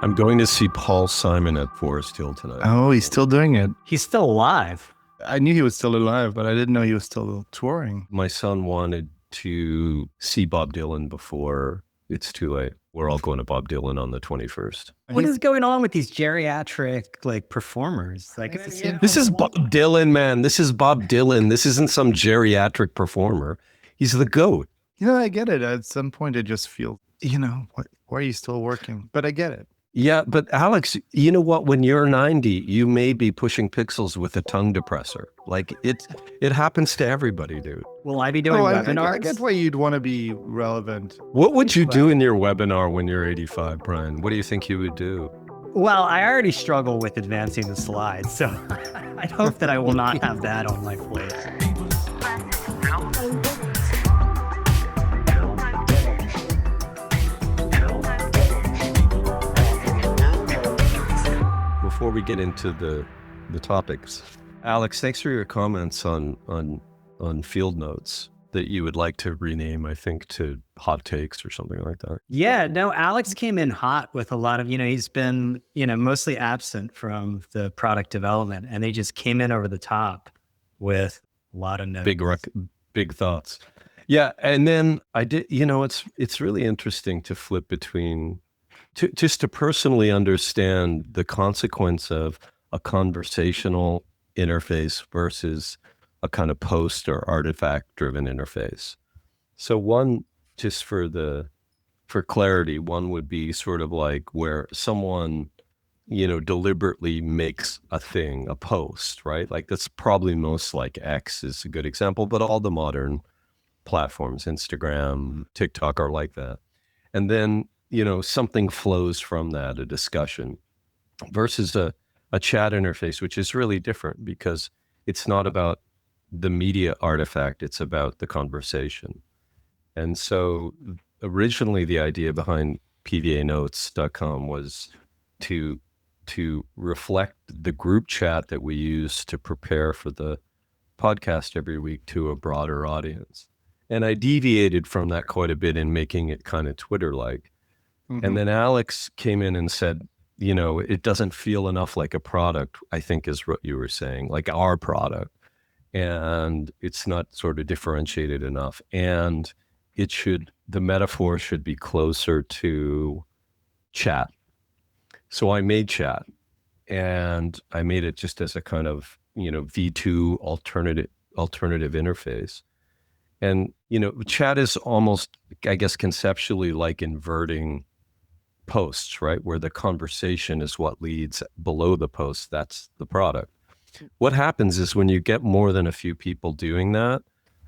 I'm going to see Paul Simon at Forest Hill tonight. Oh, he's still doing it. He's still alive. I knew he was still alive, but I didn't know he was still touring. My son wanted to see Bob Dylan before it's too late. We're all going to Bob Dylan on the 21st. What is going on with these geriatric performers? This is Bob Dylan, man. This is Bob Dylan. This isn't some geriatric performer. He's the GOAT. I get it. At some point, it just feels, why are you still working? But I get it. Yeah, but Alex, you know what? When you're 90, you may be pushing pixels with a tongue depressor. It happens to everybody, dude. Will I be doing webinars? I get why you'd want to be relevant. What would you do in your webinar when you're 85, Brian? What do you think you would do? Well, I already struggle with advancing the slides, so I hope that I will not have that on my plate. Before we get into the topics, Alex, thanks for your comments on field notes that you would like to rename, I think, to hot takes or something like that. Yeah, no, Alex came in hot with a lot of, he's been, mostly absent from the product development, and they just came in over the top with a lot of notes. Big thoughts. Yeah, and then I did, it's really interesting to flip between just to personally understand the consequence of a conversational interface versus a kind of post or artifact driven interface. So one, just for clarity, one would be sort of like where someone, deliberately makes a thing, a post, right? Like that's probably most like X is a good example, but all the modern platforms, Instagram, TikTok are like that. And then something flows from that, a discussion, versus a chat interface, which is really different because it's not about the media artifact, it's about the conversation. And so originally the idea behind PvANotes.com was to reflect the group chat that we use to prepare for the podcast every week to a broader audience. And I deviated from that quite a bit in making it kind of Twitter-like. Mm-hmm. And then Alex came in and said, it doesn't feel enough like a product, I think is what you were saying, like our product. And it's not sort of differentiated enough. And the metaphor should be closer to chat. So I made chat, and I made it just as a kind of, V2 alternative interface. And, chat is almost, I guess, conceptually like inverting posts, right? Where the conversation is what leads below the post. That's the product. What happens is when you get more than a few people doing that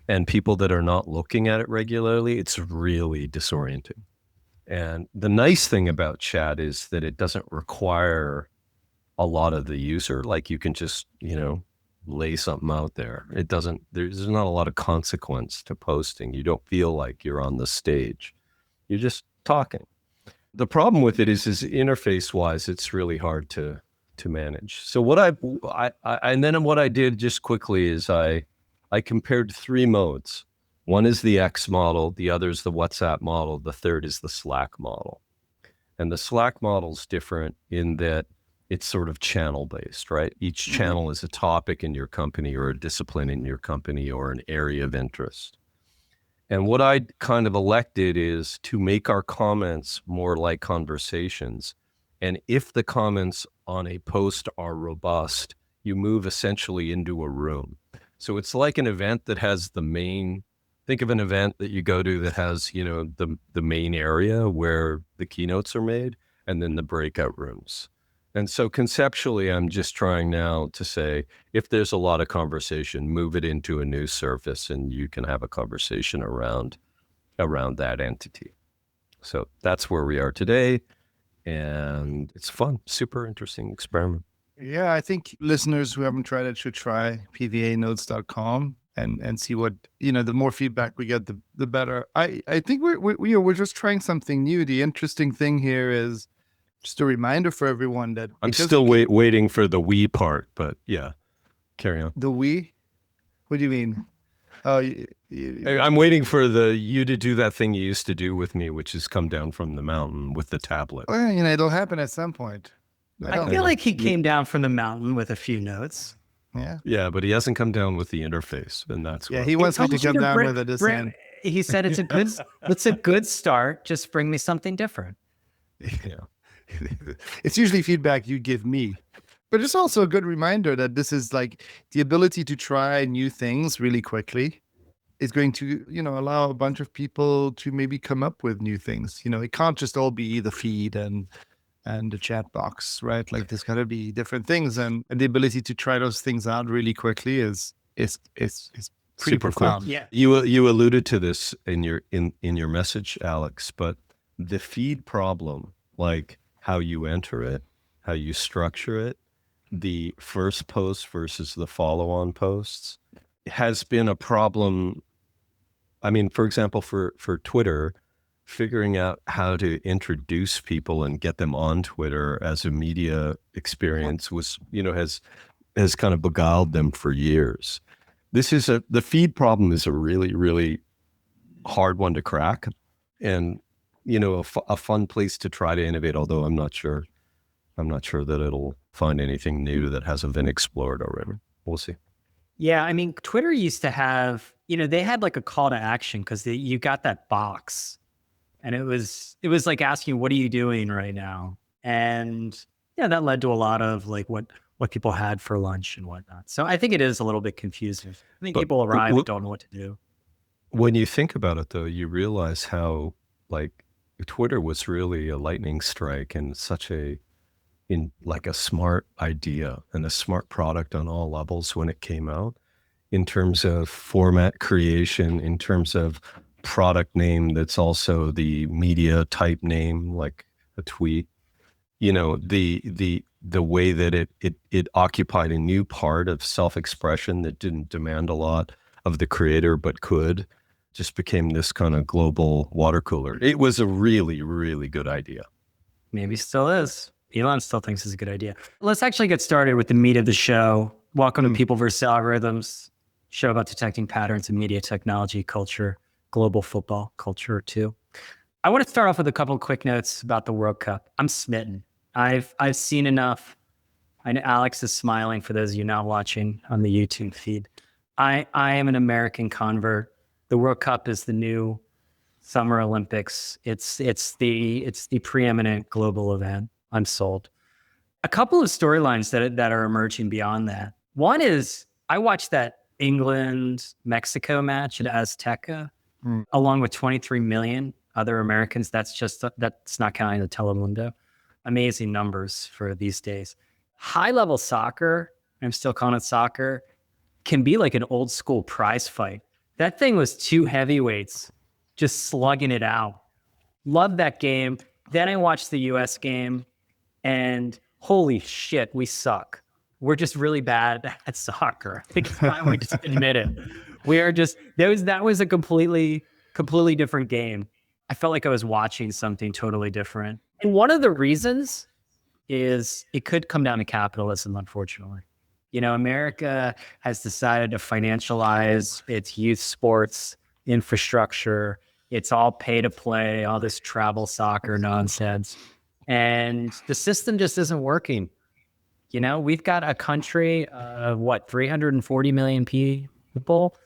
and people that are not looking at it regularly, it's really disorienting. And the nice thing about chat is that it doesn't require a lot of the user. Like you can just, lay something out there. There's not a lot of consequence to posting. You don't feel like you're on the stage. You're just talking. The problem with it is interface wise, it's really hard to manage. So what I did just quickly is I compared three modes. One is the X model, the other is the WhatsApp model, the third is the Slack model. And the Slack model is different in that it's sort of channel based, right? Each channel is a topic in your company or a discipline in your company or an area of interest. And what I kind of elected is to make our comments more like conversations. And if the comments on a post are robust, you move essentially into a room. So it's like an event that has think of an event that you go to that has, the main area where the keynotes are made and then the breakout rooms. And so conceptually, I'm just trying now to say, if there's a lot of conversation, move it into a new surface and you can have a conversation around that entity. So that's where we are today. And it's fun, super interesting experiment. Yeah, I think listeners who haven't tried it should try PvANotes.com and see what, the more feedback we get, the better. I think we're just trying something new. The interesting thing here is just a reminder for everyone that I'm still waiting for the we part, but yeah, carry on. The we? What do you mean? Oh, I'm waiting for you to do that thing you used to do with me, which is come down from the mountain with the tablet. Well, it'll happen at some point. I feel like he came down from the mountain with a few notes. Yeah, but he hasn't come down with the interface, and that's he wants me to come down with a design. He said it's a good start. Just bring me something different. Yeah, it's usually feedback you give me, but it's also a good reminder that this is like the ability to try new things really quickly is going to, allow a bunch of people to maybe come up with new things. It can't just all be the feed and the chat box, right? Like there's got to be different things, and the ability to try those things out really quickly is pretty super profound. Cool. Yeah, you alluded to this in your message, Alex, but the feed problem, like how you enter it, how you structure it, the first post versus the follow-on posts, has been a problem. I mean, for example, for Twitter, figuring out how to introduce people and get them on Twitter as a media experience was, has kind of beguiled them for years. The feed problem is a really, really hard one to crack, and, a fun place to try to innovate, although I'm not sure that it'll find anything new that hasn't been explored already. We'll see. Yeah, I mean, Twitter used to have, they had like a call to action because you got that box, and it was like asking, what are you doing right now? And that led to a lot of like what people had for lunch and whatnot. So I think it is a little bit confusing. I think people arrive and don't know what to do. When you think about it, though, you realize how like Twitter was really a lightning strike and like a smart idea and a smart product on all levels when it came out, in terms of format creation, in terms of product name that's also the media type name, like a tweet. The way that it occupied a new part of self-expression that didn't demand a lot of the creator but could, just became this kind of global water cooler. It was a really, really good idea. Maybe still is. Elon still thinks it's a good idea. Let's actually get started with the meat of the show. Welcome to People vs. Algorithms, show about detecting patterns in media, technology, culture, global football culture too. I want to start off with a couple of quick notes about the World Cup. I'm smitten. I've seen enough. I know Alex is smiling for those of you now watching on the YouTube feed. I am an American convert. The World Cup is the new Summer Olympics. It's the preeminent global event. I'm sold. A couple of storylines that are emerging beyond that. One is I watched that England-Mexico match at Azteca, along with 23 million other Americans. That's not counting the Telemundo. Amazing numbers for these days. High-level soccer, I'm still calling it soccer, can be like an old school prize fight. That thing was two heavyweights just slugging it out. Love that game. Then I watched the US game, and holy shit, we suck. We're just really bad at soccer. I think it's time we just admit it. We are just, that was a completely different game. I felt like I was watching something totally different. And one of the reasons is it could come down to capitalism, unfortunately. America has decided to financialize its youth sports infrastructure. It's all pay to play, all this travel soccer nonsense. And the system just isn't working. We've got a country of 340 million people,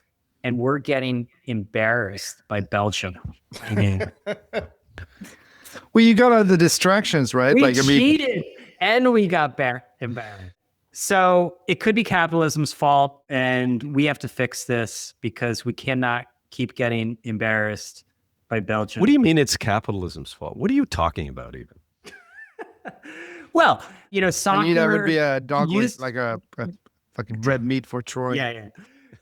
and we're getting embarrassed by Belgium. I mean, well, you got all the distractions, right? We cheated, and we got embarrassed. So it could be capitalism's fault, and we have to fix this because we cannot keep getting embarrassed by Belgium. What do you mean it's capitalism's fault? What are you talking about even? Well, soccer. That would be a dog like a fucking red meat for Troy. Yeah.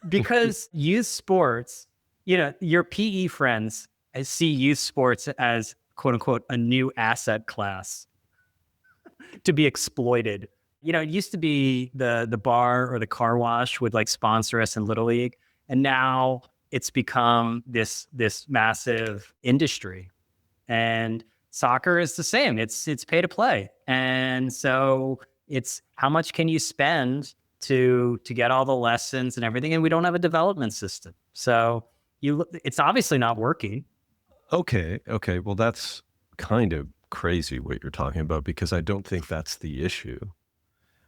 Because youth sports, your PE friends see youth sports as quote unquote a new asset class to be exploited. It used to be the bar or the car wash would like sponsor us in Little League, and now it's become this massive industry. And soccer is the same. It's pay to play. And so it's how much can you spend to get all the lessons and everything. And we don't have a development system. So, It's obviously not working. Okay. Well, that's kind of crazy what you're talking about, because I don't think that's the issue.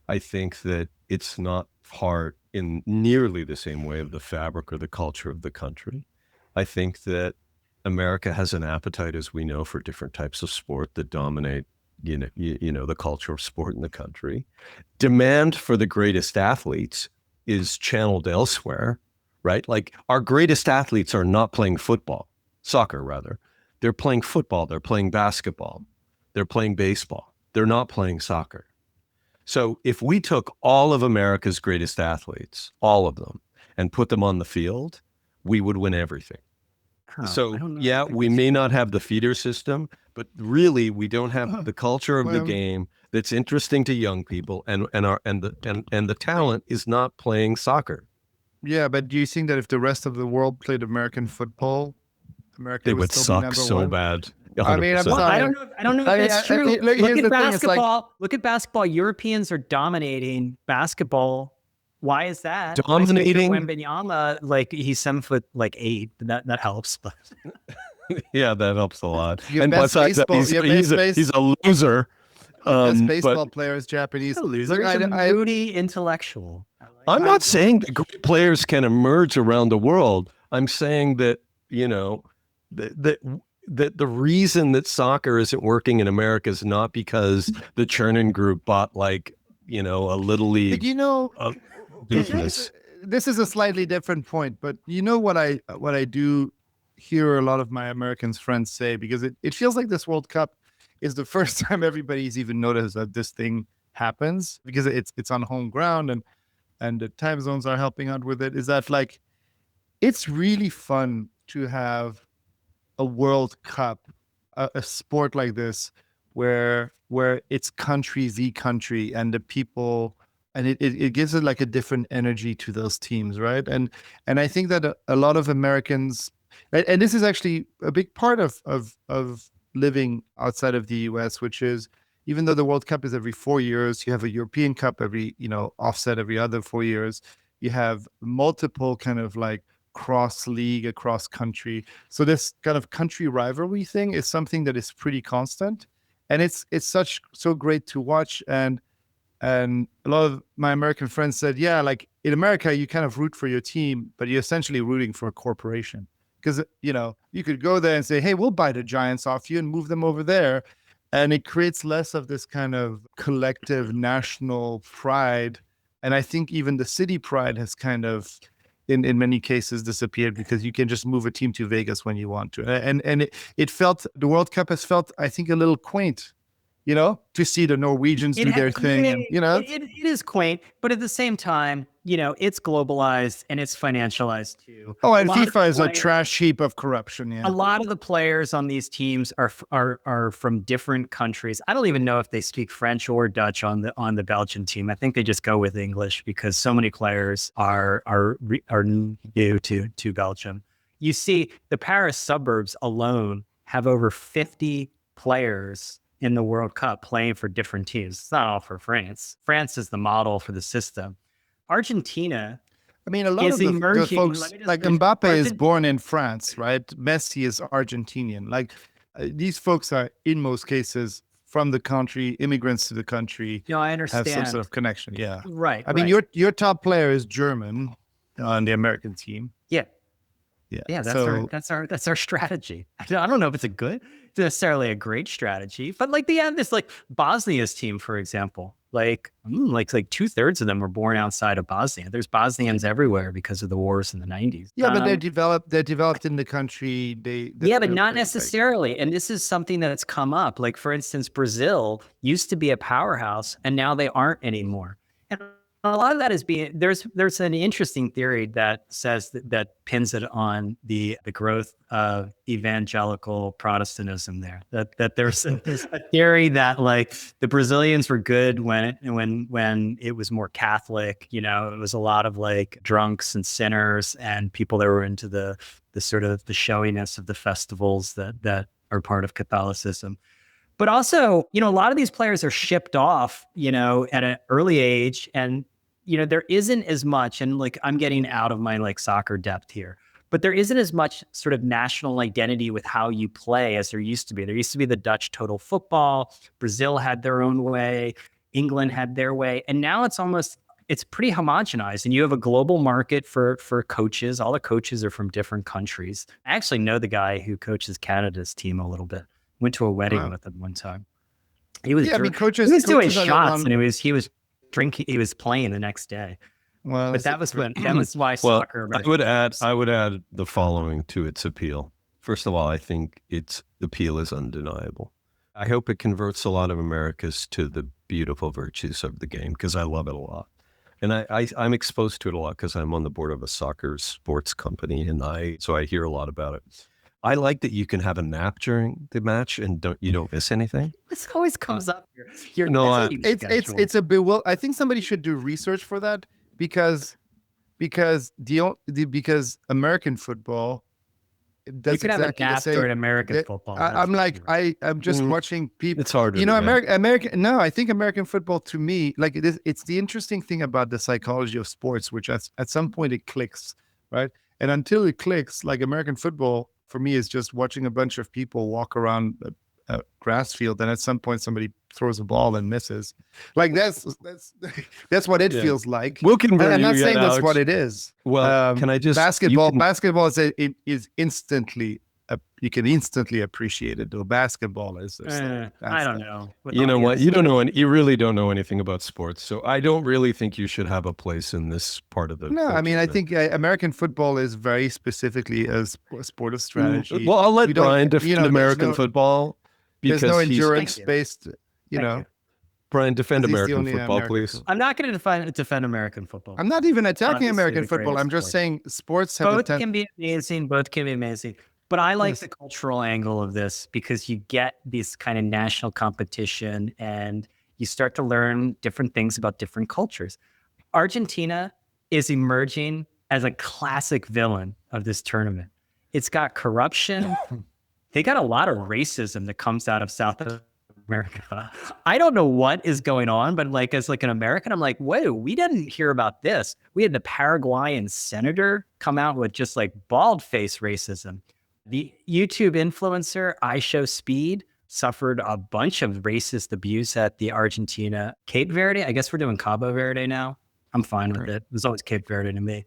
I think that it's not part in nearly the same way of the fabric or the culture of the country. I think that America has an appetite, as we know, for different types of sport that dominate, the culture of sport in the country. Demand for the greatest athletes is channeled elsewhere, right? Like, our greatest athletes are not playing soccer rather. They're playing football, they're playing basketball, they're playing baseball. They're not playing soccer. So if we took all of America's greatest athletes, all of them, and put them on the field, we would win everything. I So don't know. yeah, we may not have the feeder system, but really we don't have the culture of the game that's interesting to young people, and the talent is not playing soccer. Yeah, but do you think that if the rest of the world played American football, America They would would still be suck number so one? bad. I mean, I'm 100%. sorry. I don't know if that's true. here's Look the at thing, it's like- basketball. Look at basketball. Europeans are dominating basketball. Why is that? Dominating? Wembanyama, like, he's 7'8". That helps. But Yeah, that helps a lot. Your And best besides that, baseball- he's a loser. Best baseball But player is Japanese. loser, Look, a moody intellectual. I'm not saying that great players can emerge around the world. I'm saying that, that the reason that soccer isn't working in America is not because the Chernin Group bought, like, a little league business. This is a slightly different point, but what I do hear a lot of my American friends say, because it feels like this World Cup is the first time everybody's even noticed that this thing happens, because it's on home ground and the time zones are helping out with it, is that, like, it's really fun to have a World Cup, a sport like this, where it's country v country, and the people, and it gives it like a different energy to those teams, right? And I think that a lot of Americans, and this is actually a big part of living outside of the US, which is, even though the World Cup is every 4 years, you have a European Cup every, offset every other 4 years. You have multiple kind of like cross league, across country. So this kind of country rivalry thing is something that is pretty constant, and it's so great to watch. And a lot of my American friends said, yeah, like, in America, you kind of root for your team, but you're essentially rooting for a corporation, because, you could go there and say, hey, we'll buy the Giants off you and move them over there. And it creates less of this kind of collective national pride. And I think even the city pride has kind of, in many cases, disappeared, because you can just move a team to Vegas when you want to. And it felt, the World Cup has felt, I think, a little quaint, to see the Norwegians do their thing. And, it is quaint, but at the same time, it's globalized and it's financialized too. Oh, and FIFA is a trash heap of corruption. Yeah. A lot of the players on these teams are from different countries. I don't even know if they speak French or Dutch on the Belgian team. I think they just go with English, because so many players are new to Belgium. You see, the Paris suburbs alone have over 50 players in the World Cup playing for different teams. It's not all for France. France is the model for the system. Argentina, I mean, a lot of the folks, like Mbappe is born in France, right? Messi is Argentinian. Like, these folks are, in most cases, from the country, immigrants to the country. I understand. Have some sort of connection. Yeah. Right. I mean, your top player is German on the American team. Yeah. Yeah. Yeah. That's our strategy. I don't know if it's necessarily a great strategy, but like this, like Bosnia's team, for example, like 2/3 of them were born outside of Bosnia. There's Bosnians everywhere because of the wars in the 90s. Yeah, but they're developed in the country. But not necessarily. And this is something that's come up. Like, for instance, Brazil used to be a powerhouse, and now they aren't anymore. And a lot of that is there's an interesting theory that says that pins it on the growth of evangelical Protestantism there. That there's a theory that, like, the Brazilians were good when it was more Catholic. It was a lot of like drunks and sinners and people that were into the sort of the showiness of the festivals that are part of Catholicism. But also, a lot of these players are shipped off, at an early age, and there isn't as much, and like, I'm getting out of my like soccer depth here, but there isn't as much sort of national identity with how you play as there used to be. There used to be the Dutch total football. Brazil had their own way. England had their way. And now it's pretty homogenized, and you have a global market for coaches. All the coaches are from different countries. I actually know the guy who coaches Canada's team a little bit. Went to a wedding with him one time. He was coaches. He was doing shots, and he was drinking. He was playing the next day. Well, but that was why soccer. I would add the following to its appeal. First of all, I think its appeal is undeniable. I hope it converts a lot of Americans to the beautiful virtues of the game, because I love it a lot. And I'm exposed to it a lot because I'm on the board of a soccer sports company, and so I hear a lot about it. I like that you can have a nap during the match and you don't miss anything. This always comes up here. It's a I think somebody should do research for that, because American football, you could have a nap during American football. I'm just watching people. It's hard. American. No, I think American football, to me, like it's the interesting thing about the psychology of sports, which at some point it clicks, right? And until it clicks, like American football for me is just watching a bunch of people walk around a grass field, and at some point somebody throws a ball and misses. Like that's what it feels like. I'm not saying that's what it is. Well, can I just basketball is instantly you can instantly appreciate it, though. Basketball is I don't know. You know what? You don't know, you really don't know anything about sports. So I don't really think you should have a place in this part of the No, I mean, I think American football is very specifically a sport of strategy. Well, I'll let Brian defend American football, because there's no endurance-based, Brian, defend American football, please. I'm not going to defend American football. I'm not even attacking American football. I'm just saying sports have both can be amazing. Both can be amazing. But I like the cultural angle of this, because you get this kind of national competition and you start to learn different things about different cultures. Argentina is emerging as a classic villain of this tournament. It's got corruption. They got a lot of racism that comes out of South America. I don't know what is going on, but as an American, I'm like, whoa, we didn't hear about this. We had the Paraguayan senator come out with just bald-faced racism. The YouTube influencer I Show Speed suffered a bunch of racist abuse at the Argentina Cape Verde. I guess we're doing Cabo Verde now. I'm fine with it. It was always Cape Verde to me.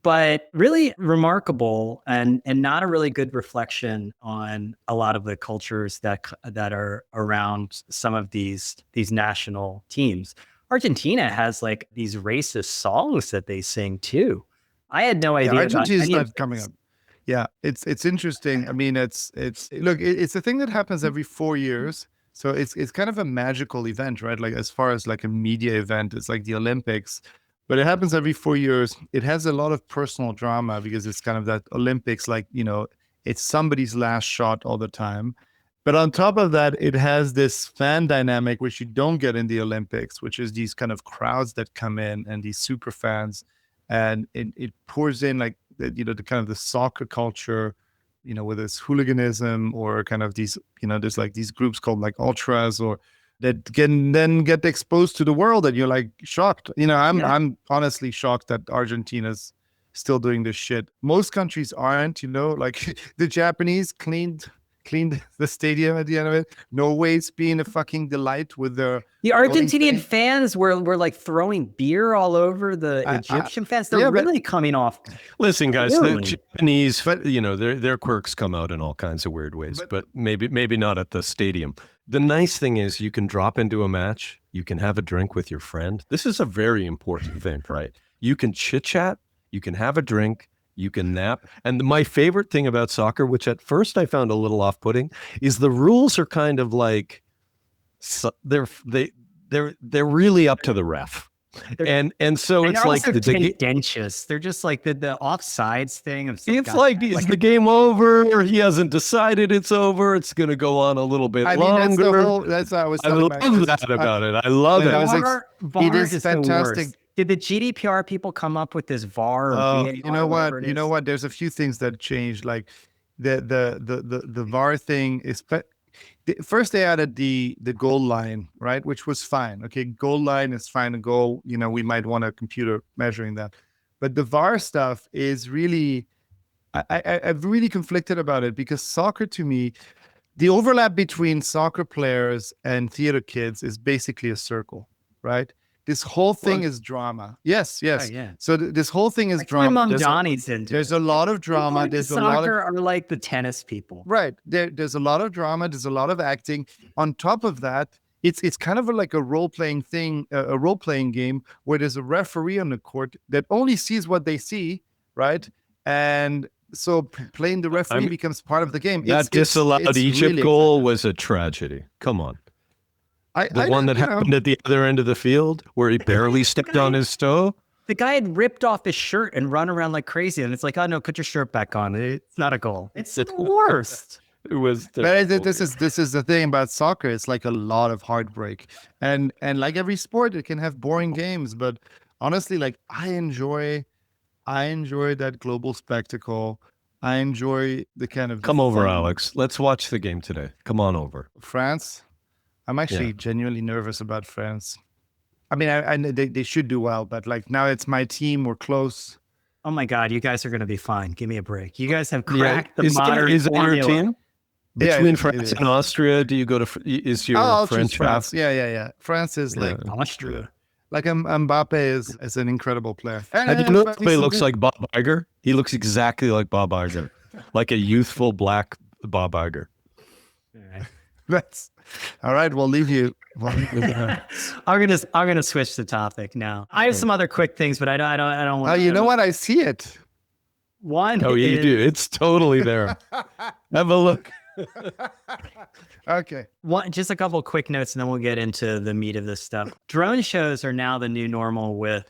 But really remarkable, and not a really good reflection on a lot of the cultures that are around some of these national teams. Argentina has these racist songs that they sing too. I had no idea. Argentina's not coming up. Yeah, it's interesting. I mean, it's a thing that happens every 4 years. So it's kind of a magical event, right? As far as a media event, it's like the Olympics, but it happens every 4 years. It has a lot of personal drama, because it's kind of that Olympics, it's somebody's last shot all the time. But on top of that, it has this fan dynamic, which you don't get in the Olympics, which is these kind of crowds that come in and these super fans, and it pours in the kind of the soccer culture, with this hooliganism, or kind of these, there's these groups called ultras, or that can then get exposed to the world, and you're shocked. I'm honestly shocked that Argentina's still doing this shit. Most countries aren't, the Japanese cleaned the stadium at the end of it. Norway's being a fucking delight with the Argentinian fans were throwing beer all over the Egyptian fans. They're really coming off. Listen, guys, the Japanese, their quirks come out in all kinds of weird ways, but maybe not at the stadium. The nice thing is you can drop into a match, you can have a drink with your friend. This is a very important thing, right? You can chit chat, you can have a drink, you can nap. And my favorite thing about soccer, which at first I found a little off-putting, is the rules are kind of they're really up to the ref. And so it's contentious. They're just the offsides thing. It's is the game over? He hasn't decided it's over. It's going to go on a little bit longer. That's what I was I love that about it. I love it. It is fantastic. Did the GDPR people come up with this VAR? You know what? There's a few things that changed. The VAR thing is. First, they added the goal line, right, which was fine. Okay, goal line is fine. A goal, we might want a computer measuring that. But the VAR stuff is really I've really conflicted about it because soccer to me, the overlap between soccer players and theater kids is basically a circle, right? This whole thing is drama. Yes. Oh, yeah. So this whole thing is My drama. mom Donnie's into There's it. a lot of People drama. into There's a lot of soccer are like the tennis people. right. There's a lot of drama. There's a lot of acting. On top of that, it's kind of like a role-playing thing, a role-playing game where there's a referee on the court that only sees what they see, right? And so playing the referee becomes part of the game. That disallowed Egypt really goal was a tragedy. Come on. The one that happened at the other end of the field where he barely stepped on his toe. The guy had ripped off his shirt and run around like crazy. And it's like, oh no, put your shirt back on. It's not a goal. It's the worst. It was. But this is the thing about soccer. It's like a lot of heartbreak, and like every sport, it can have boring games. But honestly, like I enjoy that global spectacle. I enjoy the kind of Come over, Alex. Let's watch the game today. Come on over. France. I'm actually genuinely nervous about France. I mean, they should do well, but like now it's my team. We're close. Oh my God, you guys are going to be fine. Give me a break. You guys have cracked the modern Is it your team? Between France it and Austria, do you go to? Is your French France? Yeah. France is like Austria. Like Mbappe is an incredible player. Have you noticed he looks like Bob Iger? He looks exactly like Bob Iger, like a youthful black Bob Iger. All right. That's all right. We'll leave you. I'm gonna switch the topic now. I have some other quick things, but I don't want. Oh, you know what? I see it. One. Oh, you do. It's totally there. Have a look. Okay. Just a couple of quick notes, and then we'll get into the meat of this stuff. Drone shows are now the new normal with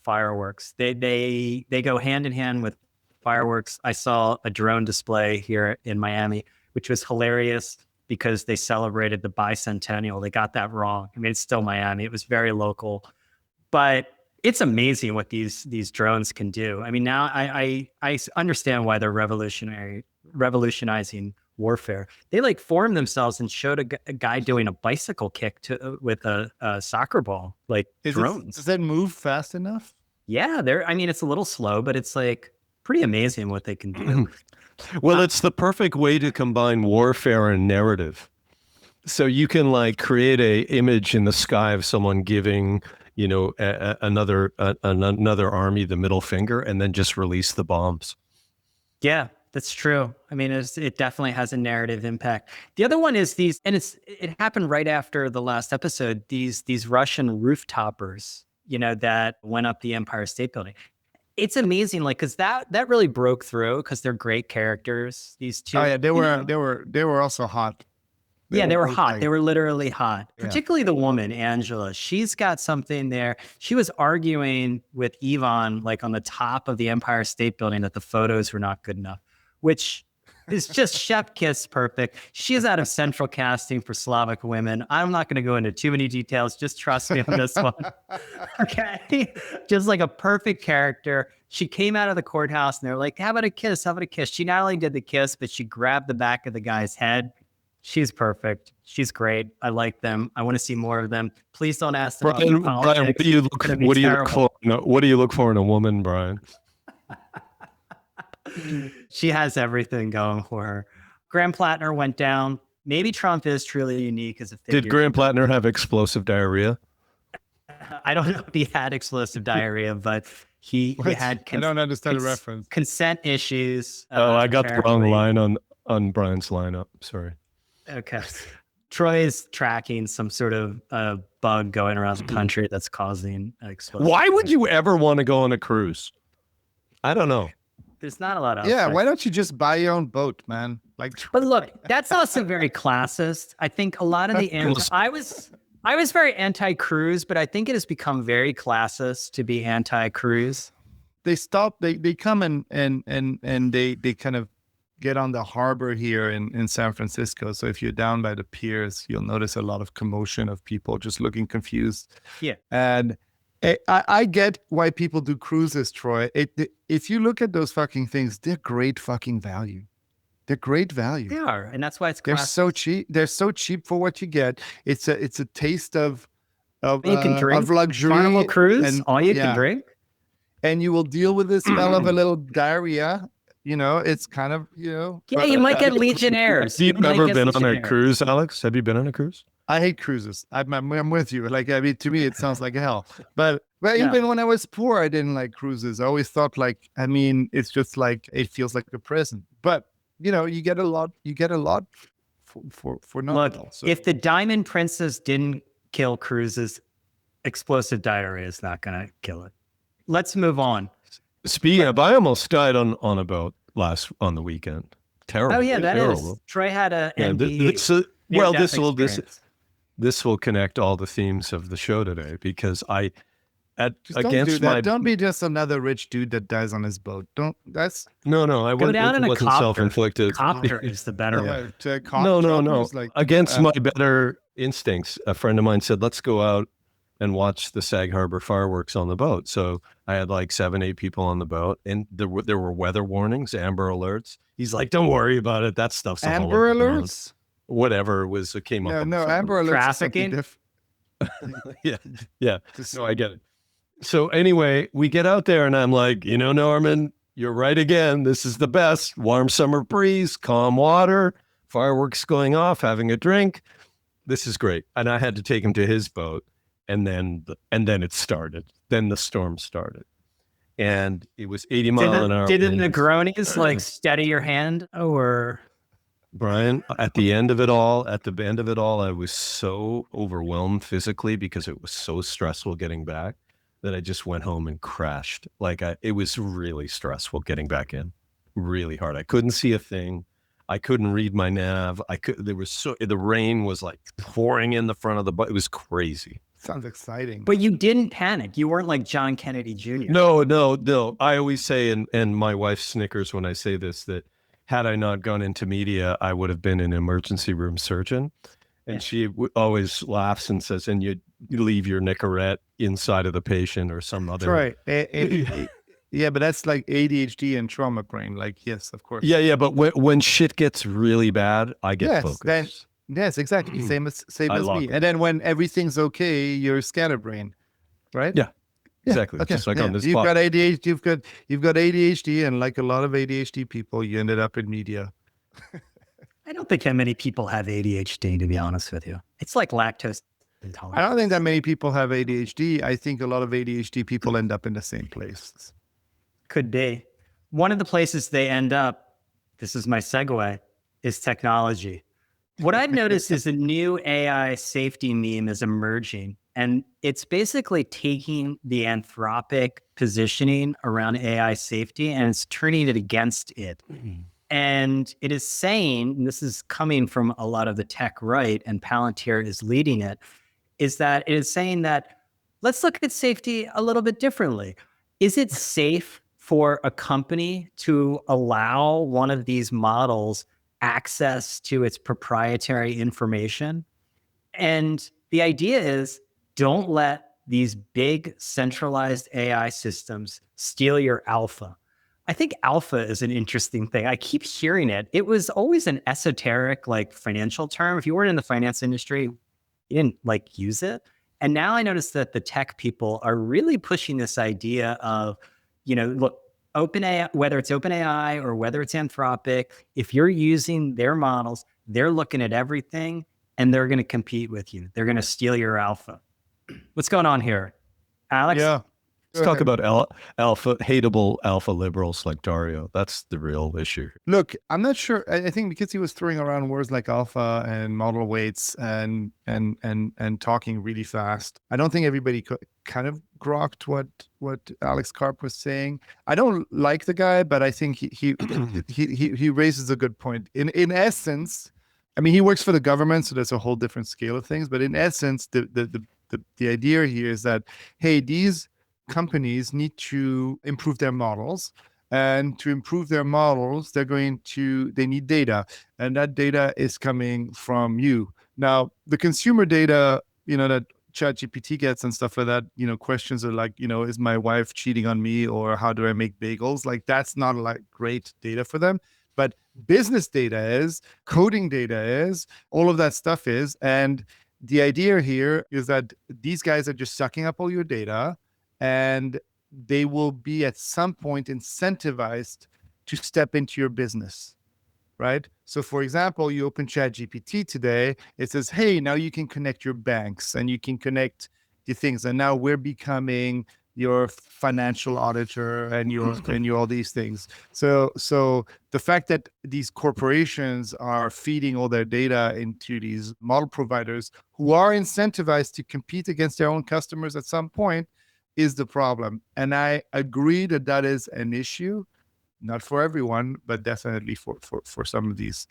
fireworks. They go hand in hand with fireworks. I saw a drone display here in Miami, which was hilarious because they celebrated the bicentennial. They got that wrong. I mean, it's still Miami. It was very local, but it's amazing what these drones can do. I mean, now I understand why they're revolutionizing warfare. They like formed themselves and showed a guy doing a bicycle kick with a soccer ball, like drones. Does that move fast enough? Yeah, I mean, it's a little slow, but it's like pretty amazing what they can do. Well, it's the perfect way to combine warfare and narrative. So you can like create a image in the sky of someone giving, you know, another army the middle finger, and then just release the bombs. Yeah, that's true. I mean, it definitely has a narrative impact. The other one is these, and it happened right after the last episode. These Russian rooftoppers, you know, that went up the Empire State Building. It's amazing, like, because that really broke through because they're great characters. These two. Oh yeah, they were also hot. They were hot. They were literally hot. Yeah. Particularly the woman, Angela. She's got something there. She was arguing with Yvonne, like on the top of the Empire State Building, that the photos were not good enough, which is just chef kiss perfect. She is out of central casting for Slavic women. I'm not going to go into too many details. Just trust me on this one. Okay. Just like a perfect character. She came out of the courthouse and they're like, how about a kiss? How about a kiss? She not only did the kiss, but she grabbed the back of the guy's head. She's perfect. She's great. I like them. I want to see more of them. Please don't ask them. Brian, what do you look for in a woman, Brian? She has everything going for her. Graham Plattner went down. Maybe Trump is truly unique as a figure. Did Graham Plattner have explosive diarrhea? I don't know if he had explosive diarrhea, but he had. I don't understand the reference. Consent issues. I got the wrong line on Brian's lineup. Sorry. Okay. Troy is tracking some sort of bug going around the country that's causing explosive. Why would you ever want to go on a cruise? I don't know. There's not a lot of. Yeah, why don't you just buy your own boat, man? Like, but look, that's also very classist. I think a lot of the I was very anti-cruise, but I think it has become very classist to be anti-cruise. They come and they kind of get on the harbor here in San Francisco. So if you're down by the piers, you'll notice a lot of commotion of people just looking confused. Yeah. And I get why people do cruises, Troy. If you look at those fucking things, they're great fucking value. They're great value. They are, and that's why it's they're so cheap. They're so cheap for what you get. It's a taste of you can drink. Of luxury. Carnival cruise, and all you can drink. And you will deal with the smell of a little diarrhea it's kind of, Yeah, you might get legionnaires. Have you might ever get been on a legionnaires. cruise, Alex? Have you been on a cruise? I hate cruises. I'm with you. Like, I mean, to me, it sounds like hell. But Yeah. even when I was poor, I didn't like cruises. I always thought, like, I mean, it's just like, it feels like a prison. But, you get a lot for nothing. Look, also. if the Diamond Princess didn't kill cruises, explosive diarrhea is not going to kill it. Let's move on. Speaking of, I almost died on a boat on the weekend. Terrible. Oh yeah, that terrible. is. Troy had a Yeah, NP this experience. this will connect all the themes of the show today because Just don't do that. Don't be just another rich dude that dies on his boat. That's no, I Go down in a wasn't copter. self-inflicted. Copter is the better way. No. Like, Against my better instincts, a friend of mine said, "Let's go out and watch the Sag Harbor fireworks on the boat." So I had like 7-8 people on the boat, and there were weather warnings, amber alerts. He's like, "Don't worry about it. That stuff's all Amber over the ground." alerts. Whatever it came up. No, on amber alerts. Trafficking? Yeah. No, I get it. So anyway, we get out there, and I'm like, Norman, you're right again. This is the best. Warm summer breeze, calm water, fireworks going off, having a drink. This is great. And I had to take him to his boat. And then it started. Then the storm started, and it was 80 mile an hour. Did the winds. Negronis like steady your hand, or Brian? At the end of it all, I was so overwhelmed physically because it was so stressful getting back that I just went home and crashed. It was really stressful getting back in, really hard. I couldn't see a thing. I couldn't read my nav. The rain was like pouring in the front of the boat. It was crazy. Sounds exciting. but you didn't panic. You weren't like John Kennedy Jr. No. I always say, and my wife snickers when I say this, that had I not gone into media, I would have been an emergency room surgeon. And she always laughs and says, and you leave your Nicorette inside of the patient or some other. That's right. Yeah, but that's like ADHD and trauma brain. Like, yes, of course. Yeah. But when shit gets really bad, I get focused. Yes, exactly. Same as lock me. it. And then when everything's okay, you're scatterbrain, right? Yeah, exactly. Okay. Just like on this you've spot. got ADHD. You've got ADHD, and like a lot of ADHD people, you ended up in media. I don't think that many people have ADHD, to be honest with you. It's like lactose intolerance. I don't think that many people have ADHD. I think a lot of ADHD people end up in the same place. Could be. One of the places they end up, this is my segue, is technology. What I've noticed is a new AI safety meme is emerging, and it's basically taking the anthropic positioning around AI safety and it's turning it against it. And it is saying, and this is coming from a lot of the tech right, and Palantir is leading it, is that it is saying that let's look at safety a little bit differently. Is it safe for a company to allow one of these models access to its proprietary information? And the idea is, don't let these big centralized AI systems steal your alpha. I think alpha is an interesting thing. I keep hearing it. It was always an esoteric, like financial term. If you weren't in the finance industry, you didn't like use it. And now I notice that the tech people are really pushing this idea of, look, OpenAI, whether it's OpenAI or whether it's Anthropic, if you're using their models, they're looking at everything and they're going to compete with you. They're going to steal your alpha. What's going on here, Alex? Yeah. Let's talk about hateable alpha liberals like Dario. That's the real issue. Look, I'm not sure. I think because he was throwing around words like alpha and model weights and talking really fast, I don't think everybody kind of grokked what Alex Karp was saying. I don't like the guy, but I think he raises a good point. In essence, I mean, he works for the government, so there's a whole different scale of things. But in essence, the idea here is that, hey, these companies need to improve their models, and to improve their models, they need data, and that data is coming from you. Now, the consumer data, that ChatGPT gets and stuff like that, questions are like, is my wife cheating on me, or how do I make bagels? Like, that's not like great data for them. But business data is, coding data is, all of that stuff is. And the idea here is that these guys are just sucking up all your data, and they will be at some point incentivized to step into your business, right? So for example, you open ChatGPT today, it says, hey, now you can connect your banks and you can connect the things. And now we're becoming your financial auditor and your all these things. So the fact that these corporations are feeding all their data into these model providers who are incentivized to compete against their own customers at some point is the problem. And I agree that that is an issue, not for everyone, but definitely for some of these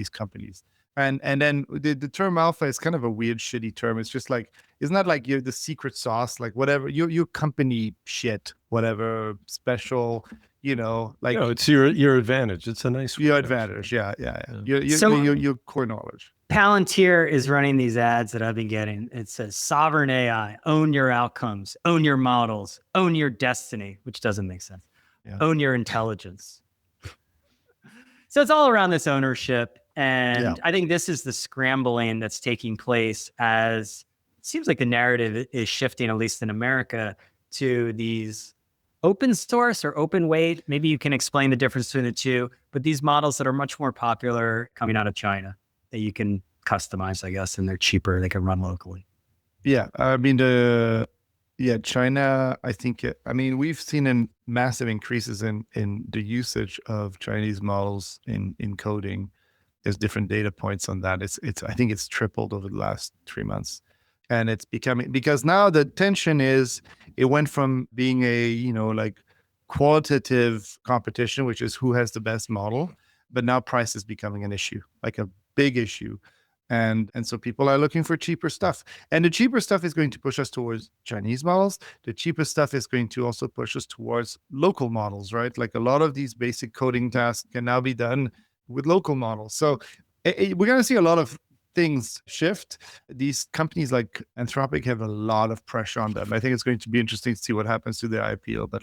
companies. And then the term alpha is kind of a weird, shitty term. It's just like, it's not like you're the secret sauce, like whatever, your company shit, whatever special, like No, it's your advantage. It's a nice your word, advantage. actually. Yeah. Your core knowledge. Palantir is running these ads that I've been getting. It says sovereign AI, own your outcomes, own your models, own your destiny, which doesn't make sense. Yeah. Own your intelligence. So it's all around this ownership. And I think this is the scrambling that's taking place as it seems like the narrative is shifting, at least in America, to these open source or open weight. Maybe you can explain the difference between the two, but these models that are much more popular coming out of China that you can customize, I guess, and they're cheaper. They can run locally. Yeah. I mean, China, I think, we've seen massive increases in the usage of Chinese models in coding. There's different data points on that. I think it's tripled over the last 3 months. And it's becoming, because now the tension is, it went from being a, like qualitative competition, which is who has the best model, but now price is becoming an issue, like a big issue. And so people are looking for cheaper stuff. And the cheaper stuff is going to push us towards Chinese models. The cheaper stuff is going to also push us towards local models, right? Like a lot of these basic coding tasks can now be done with local models. So we're going to see a lot of things shift. These companies like Anthropic have a lot of pressure on them. I think it's going to be interesting to see what happens to their IPO. But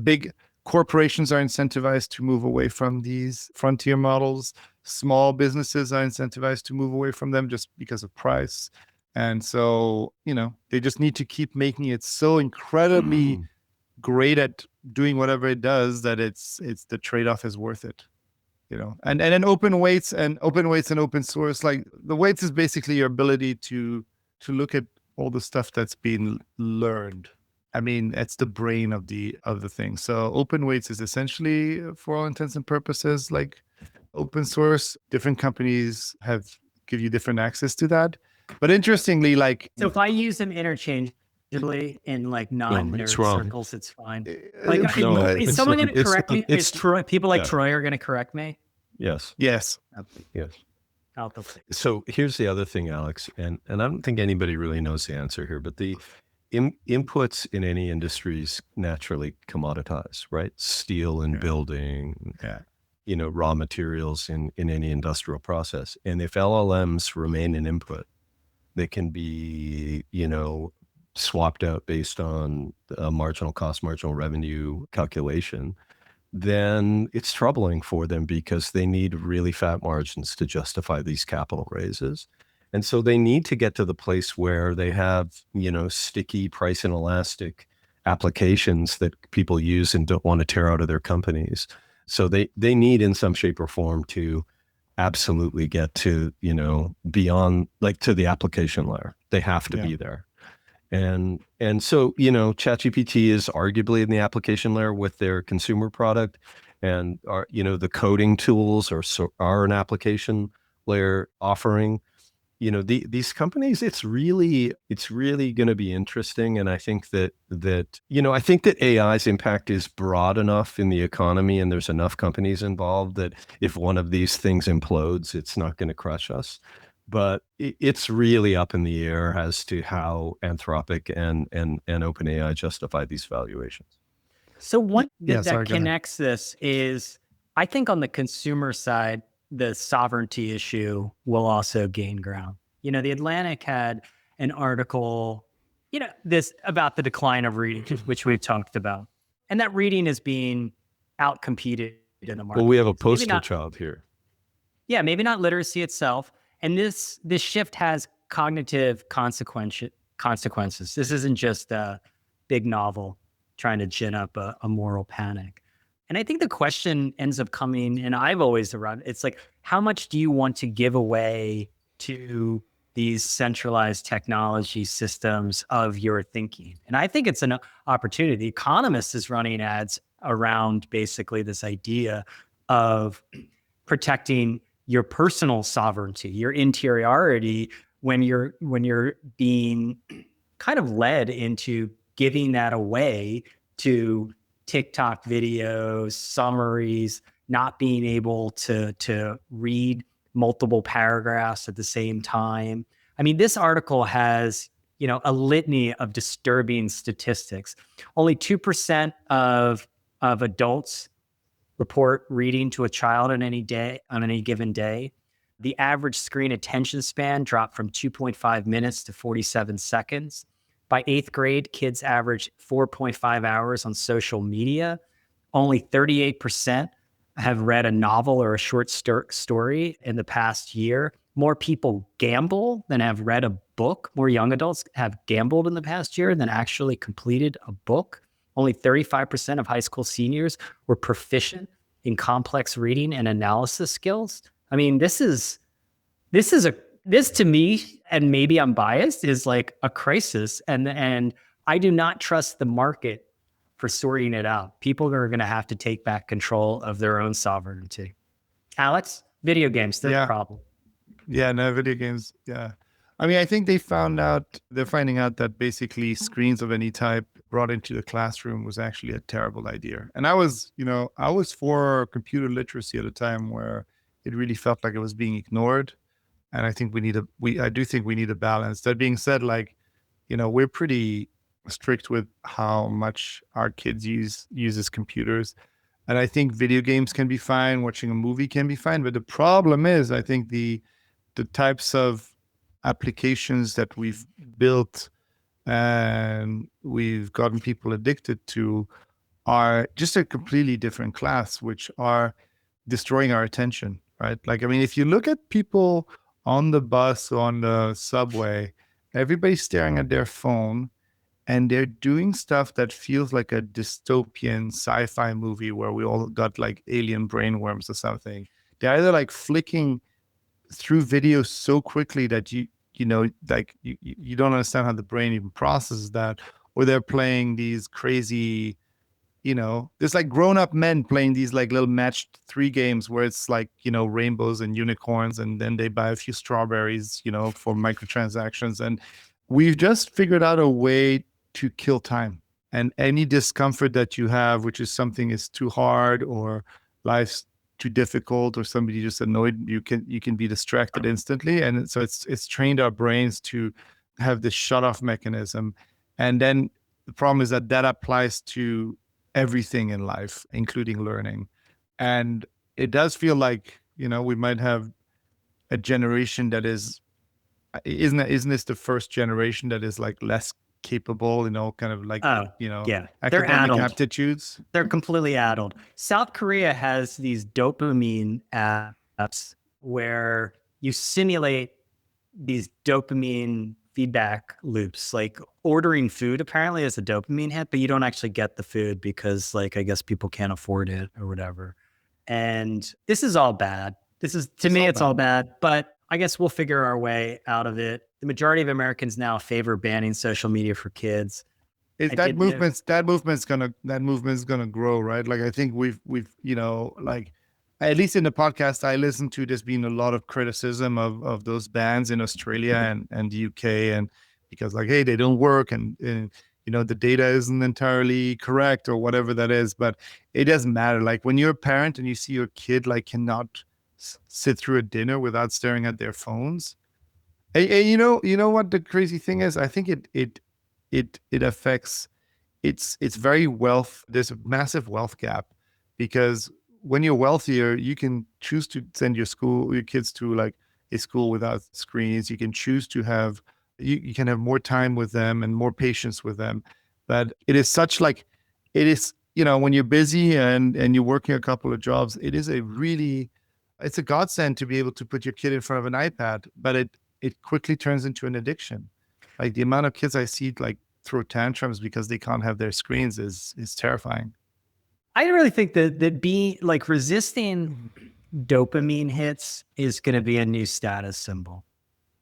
big corporations are incentivized to move away from these frontier models. Small businesses are incentivized to move away from them just because of price. And so, they just need to keep making it so incredibly great at doing whatever it does that it's the trade-off is worth it. And then open weights and open source, like the weights is basically your ability to look at all the stuff that's been learned. I mean, it's the brain of the thing. So open weights is essentially, for all intents and purposes, like open source. Different companies give you different access to that. But interestingly, so if I use them interchangeably in like non-nerd circles, it's fine. Like, is someone going to correct me? People like Troy are going to correct me? Yes. So here's the other thing, Alex, and I don't think anybody really knows the answer here, but the inputs in any industries naturally commoditize, right? Steel in building, raw materials in any industrial process. And if LLMs remain an input, they can be, swapped out based on a marginal cost, marginal revenue calculation, then it's troubling for them because they need really fat margins to justify these capital raises. And so they need to get to the place where they have, sticky, price inelastic applications that people use and don't want to tear out of their companies. So they need in some shape or form to absolutely get to, beyond, like, to the application layer. They have to be there. And so, ChatGPT is arguably in the application layer with their consumer product, and the coding tools are an application layer offering. These companies, it's really going to be interesting. And I think that AI's impact is broad enough in the economy, and there's enough companies involved that if one of these things implodes, it's not going to crush us. But it's really up in the air as to how Anthropic and OpenAI justify these valuations. So one that connects this is, I think on the consumer side, the sovereignty issue will also gain ground. The Atlantic had an article, this about the decline of reading, which we've talked about. And that reading is being outcompeted in the market. Well, we have a poster child here. Yeah, maybe not literacy itself. And this shift has cognitive consequences. This isn't just a big novel trying to gin up a moral panic. And I think the question ends up coming, and I've always around, it's like, how much do you want to give away to these centralized technology systems of your thinking? And I think it's an opportunity. The Economist is running ads around basically this idea of protecting your personal sovereignty, your interiority, when you're being kind of led into giving that away to TikTok videos, summaries, not being able to read multiple paragraphs at the same time. I mean, this article has, a litany of disturbing statistics. Only 2% of adults report reading to a child on any given day. The average screen attention span dropped from 2.5 minutes to 47 seconds. By 8th grade, kids average 4.5 hours on social media. Only 38% have read a novel or a short story in the past year. More people gamble than have read a book. More young adults have gambled in the past year than actually completed a book. Only 35% of high school seniors were proficient in complex reading and analysis skills. I mean, this to me, and maybe I'm biased, is like a crisis. And I do not trust the market for sorting it out. People are going to have to take back control of their own sovereignty. Alex, video games, they're the problem. Yeah, no, video games. Yeah. I mean, I think they're finding out that basically screens of any type brought into the classroom was actually a terrible idea. And I was for computer literacy at a time where it really felt like it was being ignored. And I think I do think we need a balance. That being said, we're pretty strict with how much our kids uses computers. And I think video games can be fine, watching a movie can be fine. But the problem is, I think the types of applications that we've built and we've gotten people addicted to are just a completely different class, which are destroying our attention, right? Like, I mean, if you look at people on the bus or on the subway, everybody's staring at their phone and they're doing stuff that feels like a dystopian sci-fi movie where we all got like alien brainworms or something. They're either like flicking through videos so quickly that you don't understand how the brain even processes that, or they're playing these crazy, there's like grown-up men playing these like little matched 3 games where it's like, rainbows and unicorns, and then they buy a few strawberries, for microtransactions. And we've just figured out a way to kill time. And any discomfort that you have, which is something is too hard or life's too difficult or somebody just annoyed, you can be distracted instantly. And so it's trained our brains to have this shut off mechanism. And then the problem is that applies to everything in life, including learning. And it does feel like, we might have a generation that isn't this the first generation that is like less capable, kind of like, yeah, they're academic addled. aptitudes. They're completely addled. South Korea has these dopamine apps where you simulate these dopamine feedback loops. Like ordering food apparently is a dopamine hit, but you don't actually get the food because, like, I guess people can't afford it or whatever. And this is all bad. It's all bad, but I guess we'll figure our way out of it. The majority of Americans now favor banning social media for kids. That movement's gonna grow, right? Like, I think we've like, at least in the podcast I listened to, there's been a lot of criticism of those bans in Australia and the UK, and because like, hey, they don't work, and the data isn't entirely correct or whatever that is. But it doesn't matter. Like, when you're a parent and you see your kid like cannot sit through a dinner without staring at their phones, and you know what the crazy thing is? I think it affects, it's very there's a massive wealth gap, because when you're wealthier, you can choose to send your kids to like a school without screens. You can choose to have, you can have more time with them and more patience with them. But it is such like, it is, when you're busy and you're working a couple of jobs, it's a godsend to be able to put your kid in front of an iPad, but it quickly turns into an addiction. Like, the amount of kids I see like throw tantrums because they can't have their screens is terrifying. I really think that being like resisting dopamine hits is going to be a new status symbol.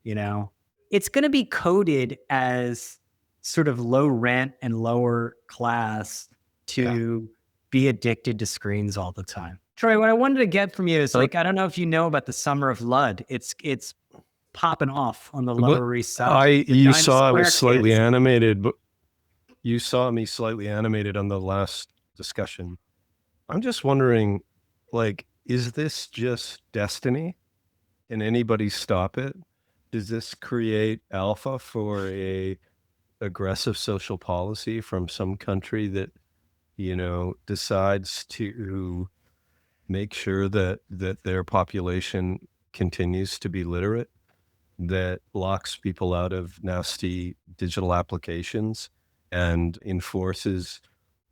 You know, it's going to be coded as sort of low rent and lower class to be addicted to screens all the time. Troy, what I wanted to get from you is like, I don't know if you know about the Summer of Lud. It's popping off on the Lower East Side. You saw I was slightly kids. animated, but you saw me slightly animated on the last discussion. I'm just wondering, like, is this just destiny? Can anybody stop it? Does this create alpha for a aggressive social policy from some country that, you know, decides to make sure that their population continues to be literate, that locks people out of nasty digital applications and enforces,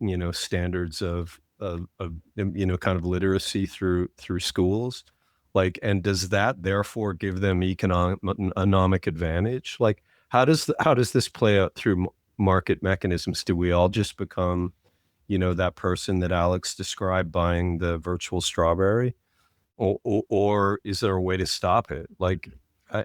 you know, standards of you know, kind of literacy through schools? Like, and does that therefore give them economic advantage? Like, how does this play out through market mechanisms? Do we all just become, you know, that person that Alex described buying the virtual strawberry, or is there a way to stop it? Like,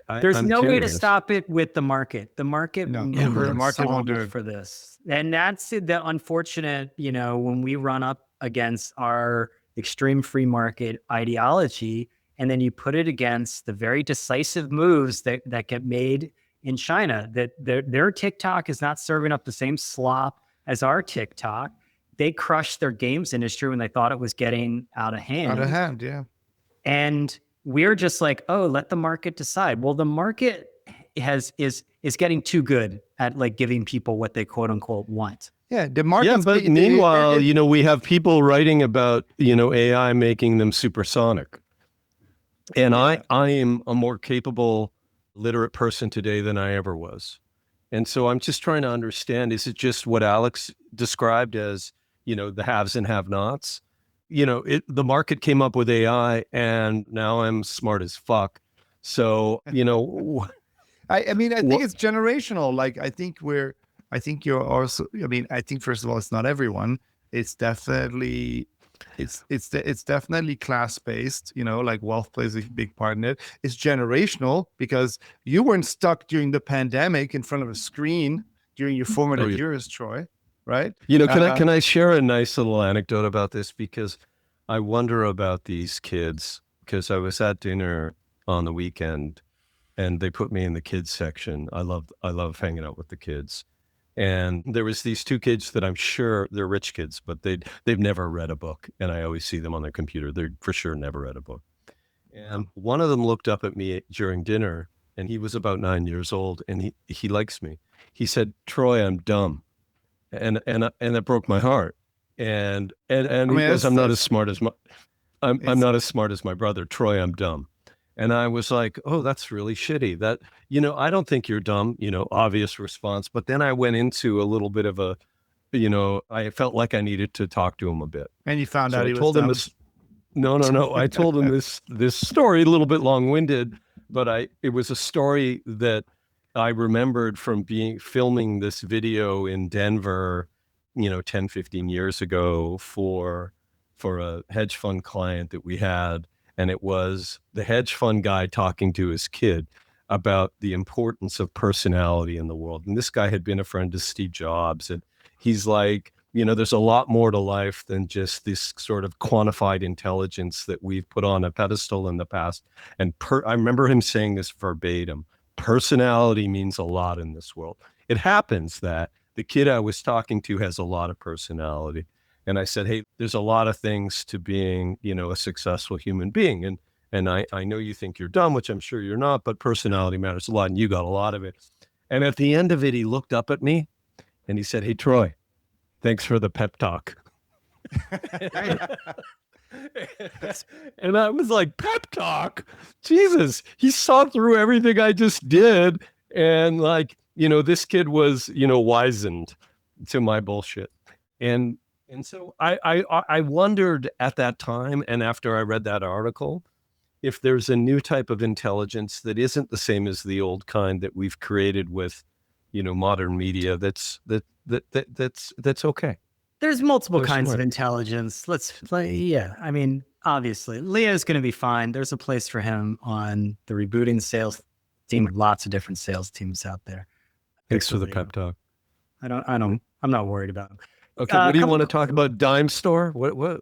There's I'm no way to curious. stop it with the market. The market No, never the market won't do solved it. for this. And that's the unfortunate, you know, when we run up against our extreme free market ideology, and then you put it against the very decisive moves that get made in China, that their TikTok is not serving up the same slop as our TikTok. They crushed their games industry when they thought it was getting out of hand. Out of hand, yeah. And we're just like, oh, let the market decide. Well, the market is getting too good at like giving people what they quote unquote want. Yeah, the market. Yeah, but meanwhile, you know, we have people writing about, you know, AI making them supersonic. And I am a more capable, literate person today than I ever was. And so I'm just trying to understand, is it just what Alex described as, you know, the haves and have-nots? You know, the market came up with AI and now I'm smart as fuck. So, you know, I mean, I think it's generational. Like, I think you're also, I mean, I think first of all, it's not everyone. It's definitely, it's definitely class-based, you know, like wealth plays a big part in it. It's generational because you weren't stuck during the pandemic in front of a screen during your formative years, Troy, right? You know, can I share a nice little anecdote about this? Because I wonder about these kids, because I was at dinner on the weekend and they put me in the kids section. I love hanging out with the kids. And there was these two kids that I'm sure they're rich kids, but they've never read a book. And I always see them on their computer. They're for sure never read a book. And one of them looked up at me during dinner and he was about 9 years old and he likes me. He said, "Troy, I'm dumb." And that broke my heart. And I mean, because I'm not as smart as I'm not as smart as my brother. Troy, I'm dumb. And I was like, oh, that's really shitty. That, you know, I don't think you're dumb, you know, obvious response. But then I went into a little bit of a, you know, I felt like I needed to talk to him a bit. And you found out I he told was him dumb. this. No. I told him this story, a little bit long-winded, but it was a story that I remembered from filming this video in Denver, you know, 10, 15 years ago for a hedge fund client that we had. And it was the hedge fund guy talking to his kid about the importance of personality in the world. And this guy had been a friend to Steve Jobs. And he's like, you know, there's a lot more to life than just this sort of quantified intelligence that we've put on a pedestal in the past. And I remember him saying this verbatim: personality means a lot in this world. It happens that the kid I was talking to has a lot of personality. And I said, hey, there's a lot of things to being, you know, a successful human being. And I know you think you're dumb, which I'm sure you're not, but personality matters a lot and you got a lot of it. And at the end of it, he looked up at me and he said, "Hey, Troy, thanks for the pep talk." And I was like, pep talk? Jesus, he saw through everything I just did. And like, you know, this kid was, you know, wizened to my bullshit. And so I wondered at that time, and after I read that article, if there's a new type of intelligence that isn't the same as the old kind that we've created with, you know, modern media that's okay. There's multiple They're kinds smart. of intelligence. Let's play. Yeah. I mean, obviously, Leo's going to be fine. There's a place for him on the rebooting sales team. Lots of different sales teams out there. Thanks for the Leo. pep talk. I'm not worried about him. Okay, what do you couple- want to talk about? Dime store? What?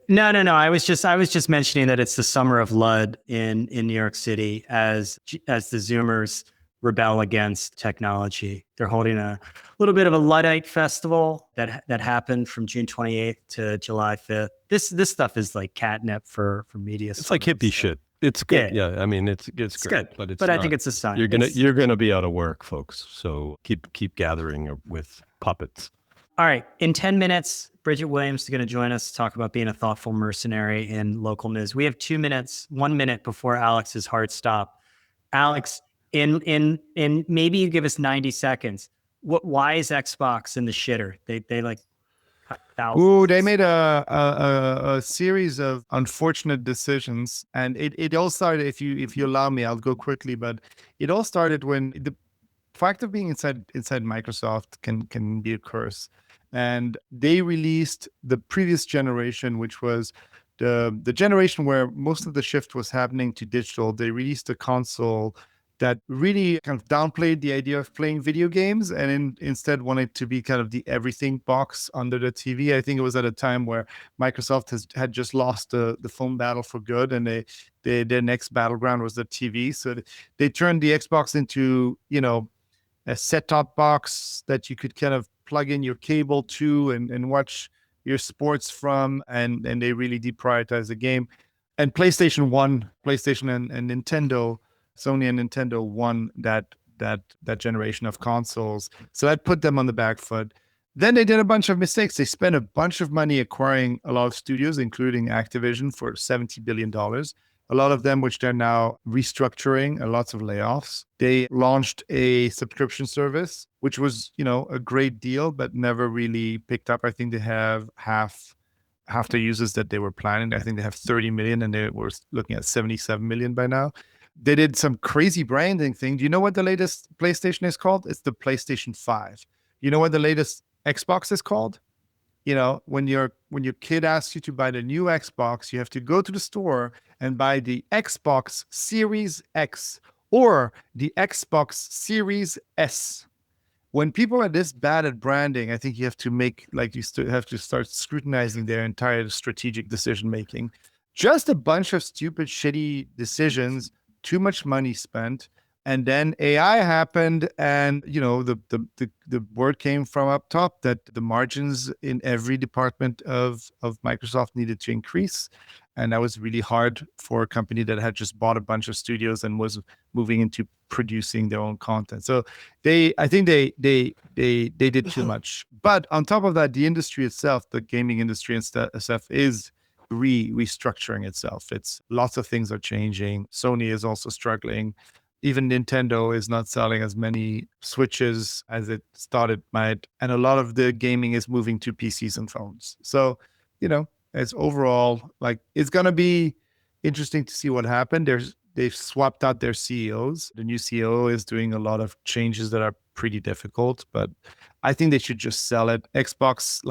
No. I was just mentioning that it's the summer of Lud in New York City as the Zoomers rebel against technology. They're holding a little bit of a Luddite festival that happened from June 28th to July 5th. This stuff is like catnip for media. It's like hippie shit. It's good. Yeah, I mean it's great, good, but it's but not. I think it's a sign. You're gonna be out of work, folks. So keep gathering with puppets. All right. In 10 minutes, Bridget Williams is going to join us to talk about being a thoughtful mercenary in local news. We have 2 minutes, 1 minute before Alex's hard stop. Alex, in maybe you give us 90 seconds. Why is Xbox in the shitter? They like thousands. Ooh, they made a series of unfortunate decisions, and it all started. If you allow me, I'll go quickly, but it all started when the fact of being inside Microsoft can be a curse. And they released the previous generation, which was the generation where most of the shift was happening to digital. They released a console that really kind of downplayed the idea of playing video games and instead wanted to be kind of the everything box under the TV. I think it was at a time where Microsoft had just lost the phone battle for good, and their next battleground was the TV. So they turned the Xbox into, a set-top box that you could kind of plug in your cable to and watch your sports from, and they really deprioritized the game. And PlayStation and Nintendo, Sony and Nintendo won that generation of consoles. So that put them on the back foot. Then they did a bunch of mistakes. They spent a bunch of money acquiring a lot of studios, including Activision, for $70 billion. A lot of them, which they're now restructuring, lots of layoffs. They launched a subscription service, which was, a great deal, but never really picked up. I think they have half the users that they were planning. I think they have 30 million, and they were looking at 77 million by now. They did some crazy branding thing. Do you know what the latest PlayStation is called? It's the PlayStation 5. You know what the latest Xbox is called? When your kid asks you to buy the new Xbox, you have to go to the store and buy the Xbox Series X or the Xbox Series S. When people are this bad at branding, I think you have to have to start scrutinizing their entire strategic decision making. Just a bunch of stupid, shitty decisions, too much money spent. And then AI happened, and the word came from up top that the margins in every department of Microsoft needed to increase, and that was really hard for a company that had just bought a bunch of studios and was moving into producing their own content. So I think they did too much. But on top of that, the industry itself, the gaming industry and stuff, is restructuring itself. It's lots of things are changing. Sony is also struggling. Even Nintendo is not selling as many Switches as it thought it might. And a lot of the gaming is moving to PCs and phones. So, as overall, it's going to be interesting to see what happened. They've swapped out their CEOs. The new CEO is doing a lot of changes that are pretty difficult, but I think they should just sell it. Xbox,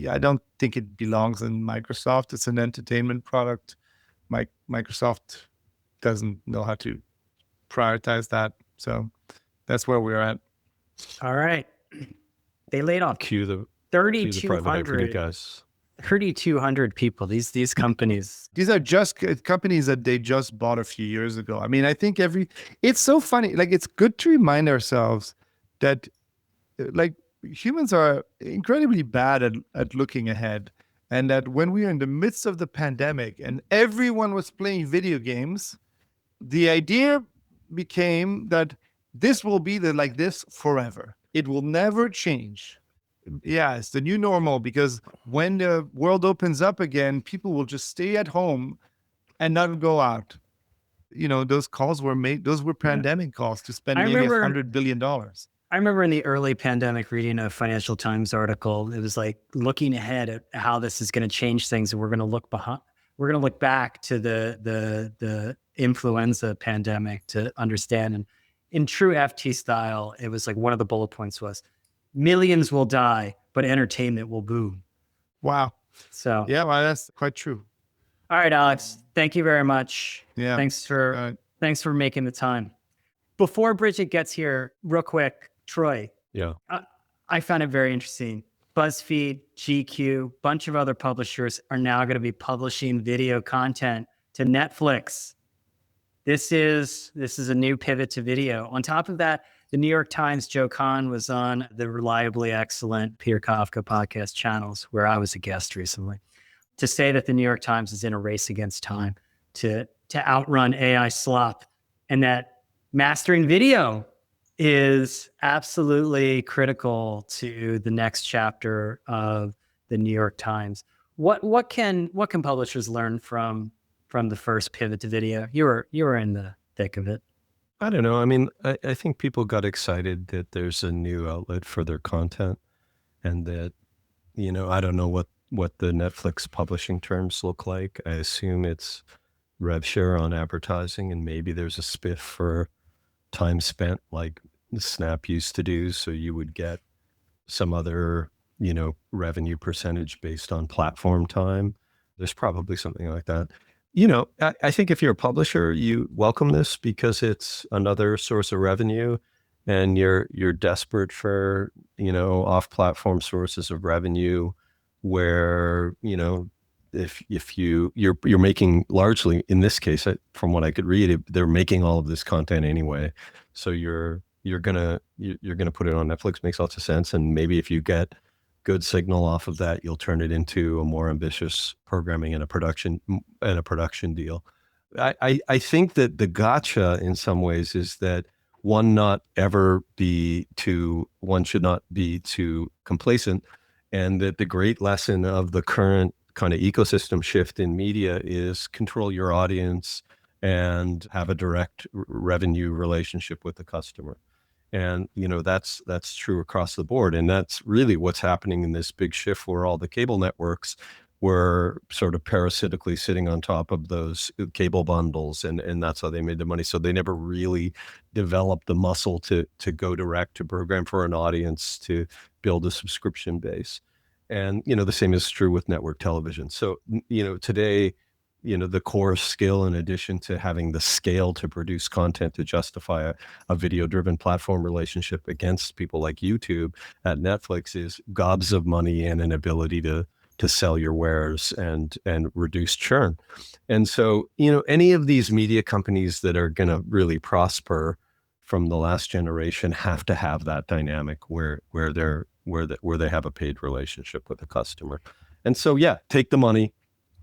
I don't think it belongs in Microsoft. It's an entertainment product. Microsoft doesn't know how to prioritize that. So that's where we're at. All right. They laid off Cue the private equity 3,200 guys. 3,200 people. These companies. These are just companies that they just bought a few years ago. I mean, I think it's so funny. It's good to remind ourselves that humans are incredibly bad at looking ahead. And that when we are in the midst of the pandemic and everyone was playing video games, the idea became that this will be like this forever. It will never change. Yeah, it's the new normal, because when the world opens up again, people will just stay at home and not go out. Those calls were made. Those were pandemic calls to spend maybe $100 billion. I remember in the early pandemic reading a Financial Times article. It was like looking ahead at how this is going to change things, and we're going to look behind. We're going to look back to the influenza pandemic to understand. And in true FT style, it was like one of the bullet points was millions will die, but entertainment will boom. Wow. So, Yeah, well, that's quite true. all right, Alex, thank you very much. Yeah. Thanks for making the time. Before Bridget gets here, real quick, Troy, Yeah. I found it very interesting. BuzzFeed, GQ, bunch of other publishers are now going to be publishing video content to Netflix. This is a new pivot to video. On top of that, the New York Times, Joe Kahn was on the reliably excellent Peter Kafka podcast channels, where I was a guest recently, to say that the New York Times is in a race against time to outrun AI slop, and that mastering video is absolutely critical to the next chapter of the New York Times. What can publishers learn from the first pivot to video? You were in the thick of it. I don't know. I mean, I think people got excited that there's a new outlet for their content, and that, I don't know what the Netflix publishing terms look like. I assume it's rev share on advertising, and maybe there's a spiff for time spent like Snap used to do. So you would get some other, revenue percentage based on platform time. There's probably something like that. I think if you're a publisher, you welcome this because it's another source of revenue, and you're desperate for, off-platform sources of revenue where, if you're making largely, in this case, from what I could read, they're making all of this content anyway. So you're gonna put it on Netflix. Makes lots of sense. And maybe if you get good signal off of that, you'll turn it into a more ambitious programming and a production deal. I think that the gotcha in some ways is that one should not be too complacent, and that the great lesson of the current kind of ecosystem shift in media is control your audience and have a direct revenue relationship with the customer. And, that's true across the board. And that's really what's happening in this big shift where all the cable networks were sort of parasitically sitting on top of those cable bundles. And that's how they made the money. So they never really developed the muscle to go direct, to program for an audience, to build a subscription base. And, the same is true with network television. So, today, the core skill, in addition to having the scale to produce content to justify a video-driven platform relationship against people like YouTube at Netflix, is gobs of money and an ability to sell your wares and reduce churn. And so, any of these media companies that are going to really prosper from the last generation have to have that dynamic where they have a paid relationship with the customer. And so, take the money,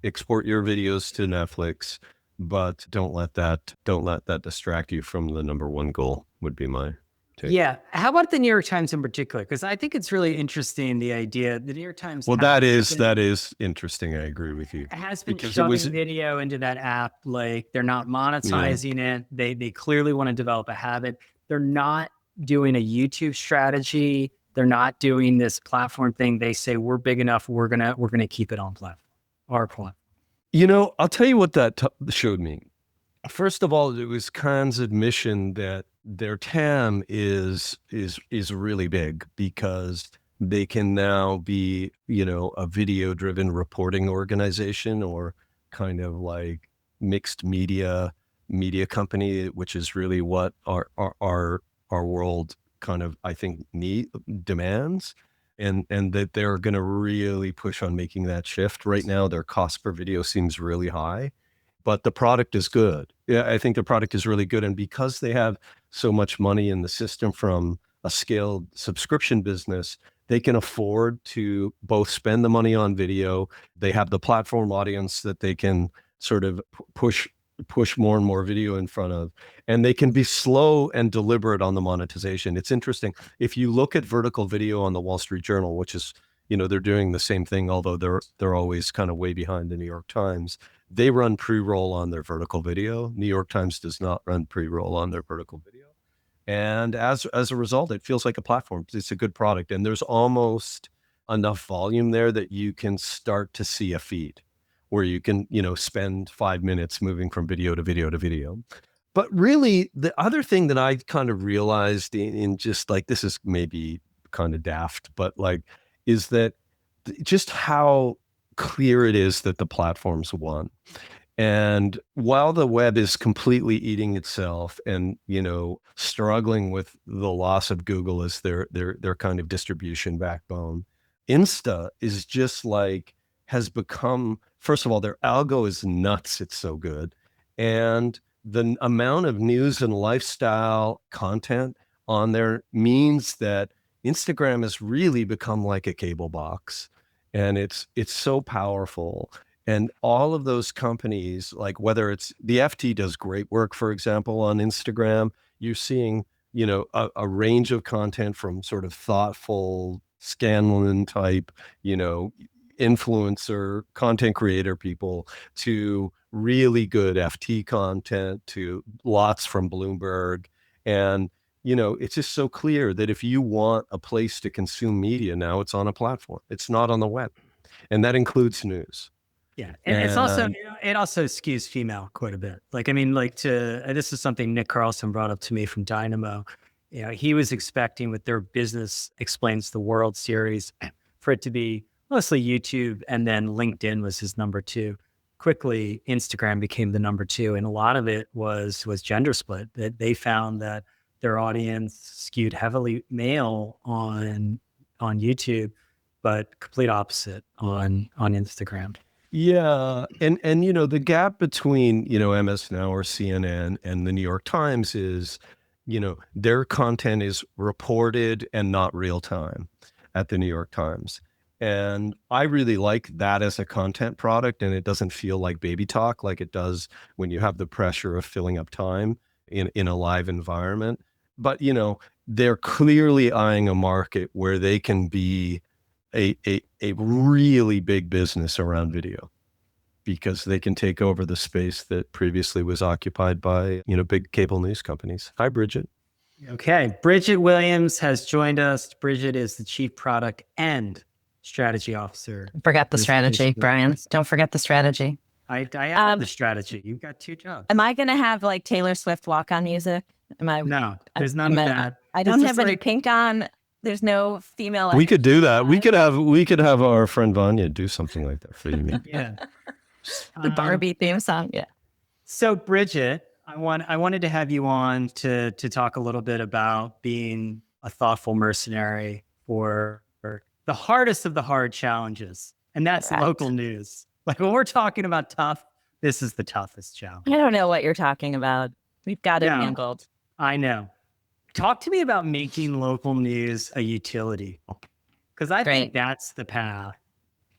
export your videos to Netflix, but don't let that distract you from the number one goal, would be my take. Yeah. How about the New York Times in particular? Because I think it's really interesting, the idea the New York Times. Well, that is interesting. I agree with you. It has been shoving video into that app. Like, they're not monetizing it. They clearly want to develop a habit. They're not doing a YouTube strategy. They're not doing this platform thing. They say, we're big enough. We're gonna keep it on platform. Our platform. I'll tell you what that showed me. First of all, it was Khan's admission that their TAM is really big, because they can now be, a video-driven reporting organization, or kind of like mixed media company, which is really what our world kind of, I think, demands. And that they're going to really push on making that shift. Right now, their cost per video seems really high, but the product is good. Yeah, I think the product is really good. And because they have so much money in the system from a scaled subscription business, they can afford to both spend the money on video. They have the platform audience that they can sort of push more and more video in front of, and they can be slow and deliberate on the monetization. It's interesting. If you look at vertical video on the Wall Street Journal, which is, they're doing the same thing, although they're always kind of way behind the New York Times. They run pre-roll on their vertical video. New York Times does not run pre-roll on their vertical video. And as a result, it feels like a platform. It's a good product. And there's almost enough volume there that you can start to see a feed where you can, spend 5 minutes moving from video to video to video. But really, the other thing that I kind of realized in just like, this is maybe kind of daft, but like, is that just how clear it is that the platforms won. And while the web is completely eating itself and, struggling with the loss of Google as their kind of distribution backbone, Insta is just has become, first of all, their algo is nuts. It's so good. And the amount of news and lifestyle content on there means that Instagram has really become like a cable box, and it's so powerful. And all of those companies, like whether it's the FT does great work, for example, on Instagram, you're seeing, a range of content from sort of thoughtful Scanlon type, influencer content creator people to really good FT content to lots from Bloomberg. And, it's just so clear that if you want a place to consume media now, it's on a platform. It's not on the web. And that includes news. Yeah. And it's also, it also skews female quite a bit. This is something Nick Carlson brought up to me from Dynamo. He was expecting with their Business Explains the World series for it to be mostly YouTube, and then LinkedIn was his number 2. Quickly, Instagram became the number 2. And a lot of it was gender split, that they found that their audience skewed heavily male on YouTube, but complete opposite on Instagram. Yeah. And the gap between, MS Now or CNN and the New York Times is, their content is reported and not real time at the New York Times. And I really like that as a content product, and it doesn't feel like baby talk like it does when you have the pressure of filling up time in a live environment. But, they're clearly eyeing a market where they can be a really big business around video, because they can take over the space that previously was occupied by, big cable news companies. Hi, Bridget. Okay. Bridget Williams has joined us. Bridget is the Chief Product and Strategy Officer. Forget the strategy, Brian. Don't forget the strategy. I have the strategy. You've got 2 jobs. Am I going to have like Taylor Swift walk-on music? No, there's none of that. I don't have any pink on. There's no female. We could do that. We could have our friend Vanya do something like that for you. Yeah. The Barbie theme song. Yeah. So Bridget, I wanted to have you on to talk a little bit about being a thoughtful mercenary for the hardest of the hard challenges, and that's local news. Like when we're talking about tough, this is the toughest challenge. I don't know what you're talking about. We've got it handled. I know. Talk to me about making local news a utility, because I think that's the path.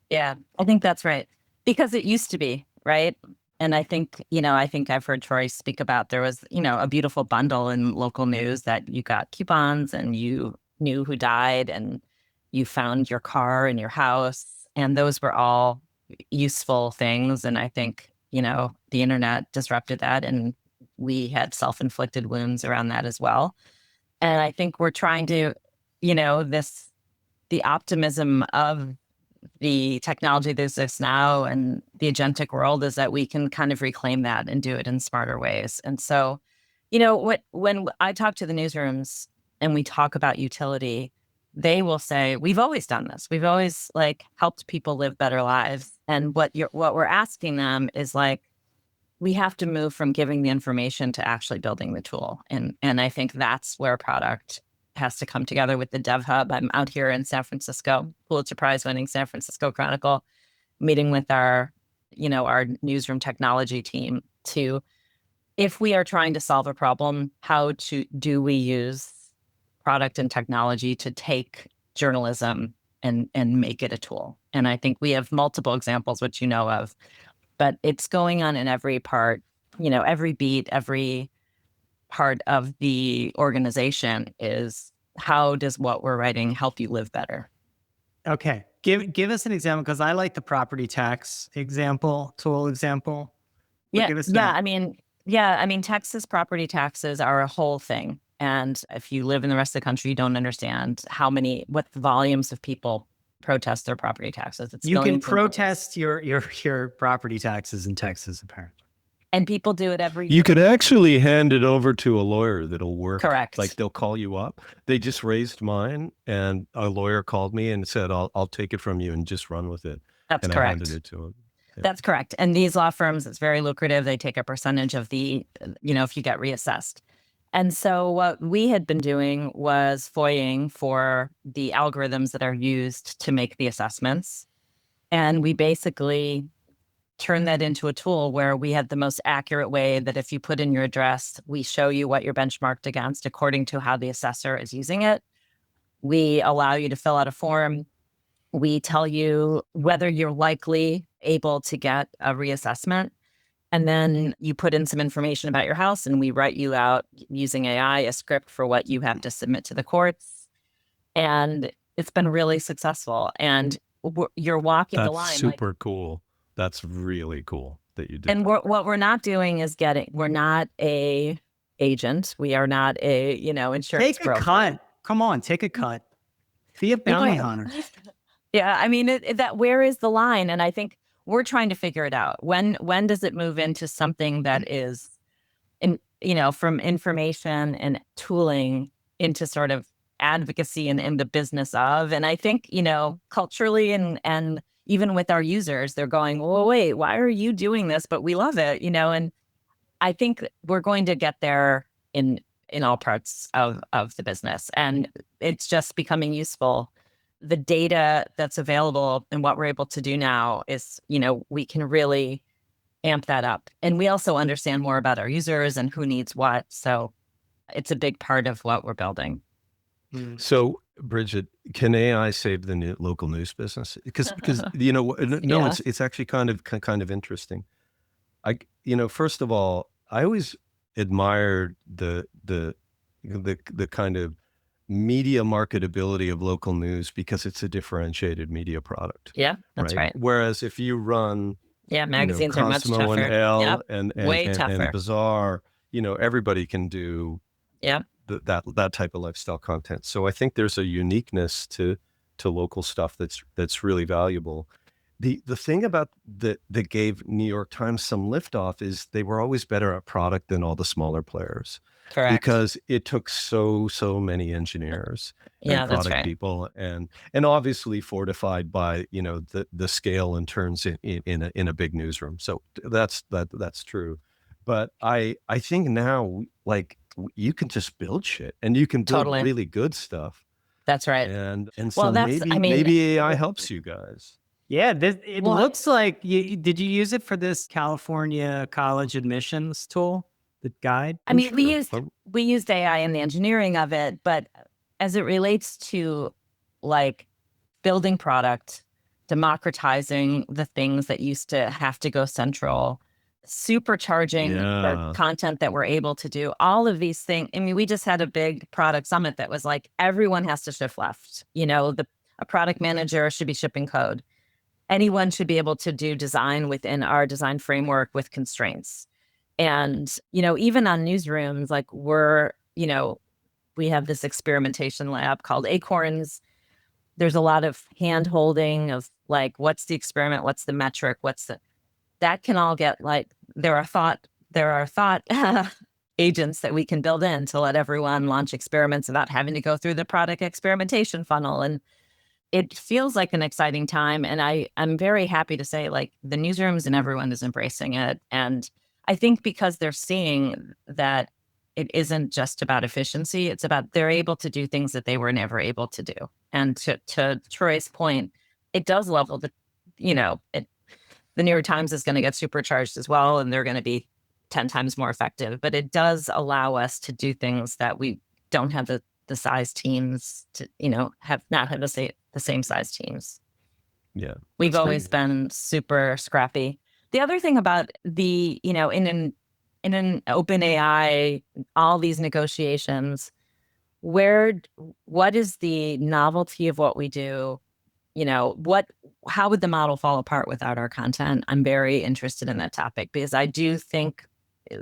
Yeah, I think that's right. Because it used to be, right? And I think, I've heard Troy speak about there was, a beautiful bundle in local news that you got coupons and you knew who died and you found your car in your house. And those were all useful things. And I think, the internet disrupted that, and we had self-inflicted wounds around that as well. And I think we're trying to, the optimism of the technology that exists now and the agentic world is that we can kind of reclaim that and do it in smarter ways. And so, when I talk to the newsrooms and we talk about utility, they will say, we've always done this. We've always helped people live better lives. And what we're asking them is we have to move from giving the information to actually building the tool. And I think that's where product has to come together with the Dev Hub. I'm out here in San Francisco, Pulitzer Prize winning San Francisco Chronicle, meeting with our newsroom technology team to, if we are trying to solve a problem, do we use product and technology to take journalism and make it a tool? And I think we have multiple examples, which you know of, but it's going on in every part, every beat, every part of the organization is, how does what we're writing help you live better? Okay. Give us an example, because I like the property tax tool example. Texas property taxes are a whole thing. And if you live in the rest of the country, you don't understand what the volumes of people protest their property taxes. You can protest your property taxes in Texas, apparently. And people do it every You year. could actually hand it over to a lawyer that'll work. Correct. Like they'll call you up. They just raised mine, and a lawyer called me and said, I'll take it from you and just run with it. That's and correct. I handed it to him. Yeah. That's correct. And these law firms, it's very lucrative. They take a percentage of the, if you get reassessed. And so what we had been doing was FOIAing for the algorithms that are used to make the assessments. And we basically turned that into a tool where we had the most accurate way that if you put in your address, we show you what you're benchmarked against according to how the assessor is using it. We allow you to fill out a form. We tell you whether you're likely able to get a reassessment. And then you put in some information about your house, and we write you out using AI, a script for what you have to submit to the courts. And it's been really successful. And you're walking the line. That's super cool. That's really cool that you did. And what we're not doing is we're not a agent. We are not a, insurance broker. Take a cut. Come on, take a cut. Be a bounty hunter. Yeah, I mean, where is the line? And I think we're trying to figure it out. When does it move into something that is, from information and tooling into sort of advocacy and in the business of? And I think, culturally and even with our users, they're going, well, wait, why are you doing this? But we love it, and I think we're going to get there in all parts of the business. And it's just becoming useful. The data that's available and what we're able to do now is, we can really amp that up. And we also understand more about our users and who needs what. So it's a big part of what we're building. So, Bridget, can AI save the local news business? Because it's actually kind of interesting. First of all, I always admired the kind of media marketability of local news because it's a differentiated media product. Yeah, that's right. Whereas if you run, magazines are much Cosmo tougher. and Elle and way tougher. And Bazaar, everybody can do. Yeah. That type of lifestyle content. So I think there's a uniqueness to local stuff that's really valuable. The thing about that gave New York Times some liftoff is they were always better at product than all the smaller players. Correct. Because it took so many engineers and product people and obviously fortified by the scale and turns in a big newsroom. So that's true. But I think now you can just build shit and you can build really good stuff. That's right. And so maybe AI helps you guys. Yeah, it looks like did you use it for this California college admissions tool, the guide? I mean, we used AI in the engineering of it, but as it relates to building product, democratizing the things that used to have to go central, supercharging the content that we're able to do, all of these things. I mean, we just had a big product summit that was everyone has to shift left. A product manager should be shipping code. Anyone should be able to do design within our design framework with constraints. And, even on newsrooms, we have this experimentation lab called Acorns. There's a lot of hand holding of what's the experiment? What's the metric? That can all get there are thought agents that we can build in to let everyone launch experiments without having to go through the product experimentation funnel. And it feels like an exciting time. And I'm very happy to say the newsrooms and everyone is embracing it. And I think because they're seeing that it isn't just about efficiency, it's about they're able to do things that they were never able to do. And to Troy's point, it does level the New York Times is going to get supercharged as well, and they're going to be 10 times more effective. But it does allow us to do things that we don't have the size teams to, have not had the same size teams. Yeah. We've always been super scrappy. The other thing about in an open AI, all these negotiations, what is the novelty of what we do? How would the model fall apart without our content? I'm very interested in that topic because I do think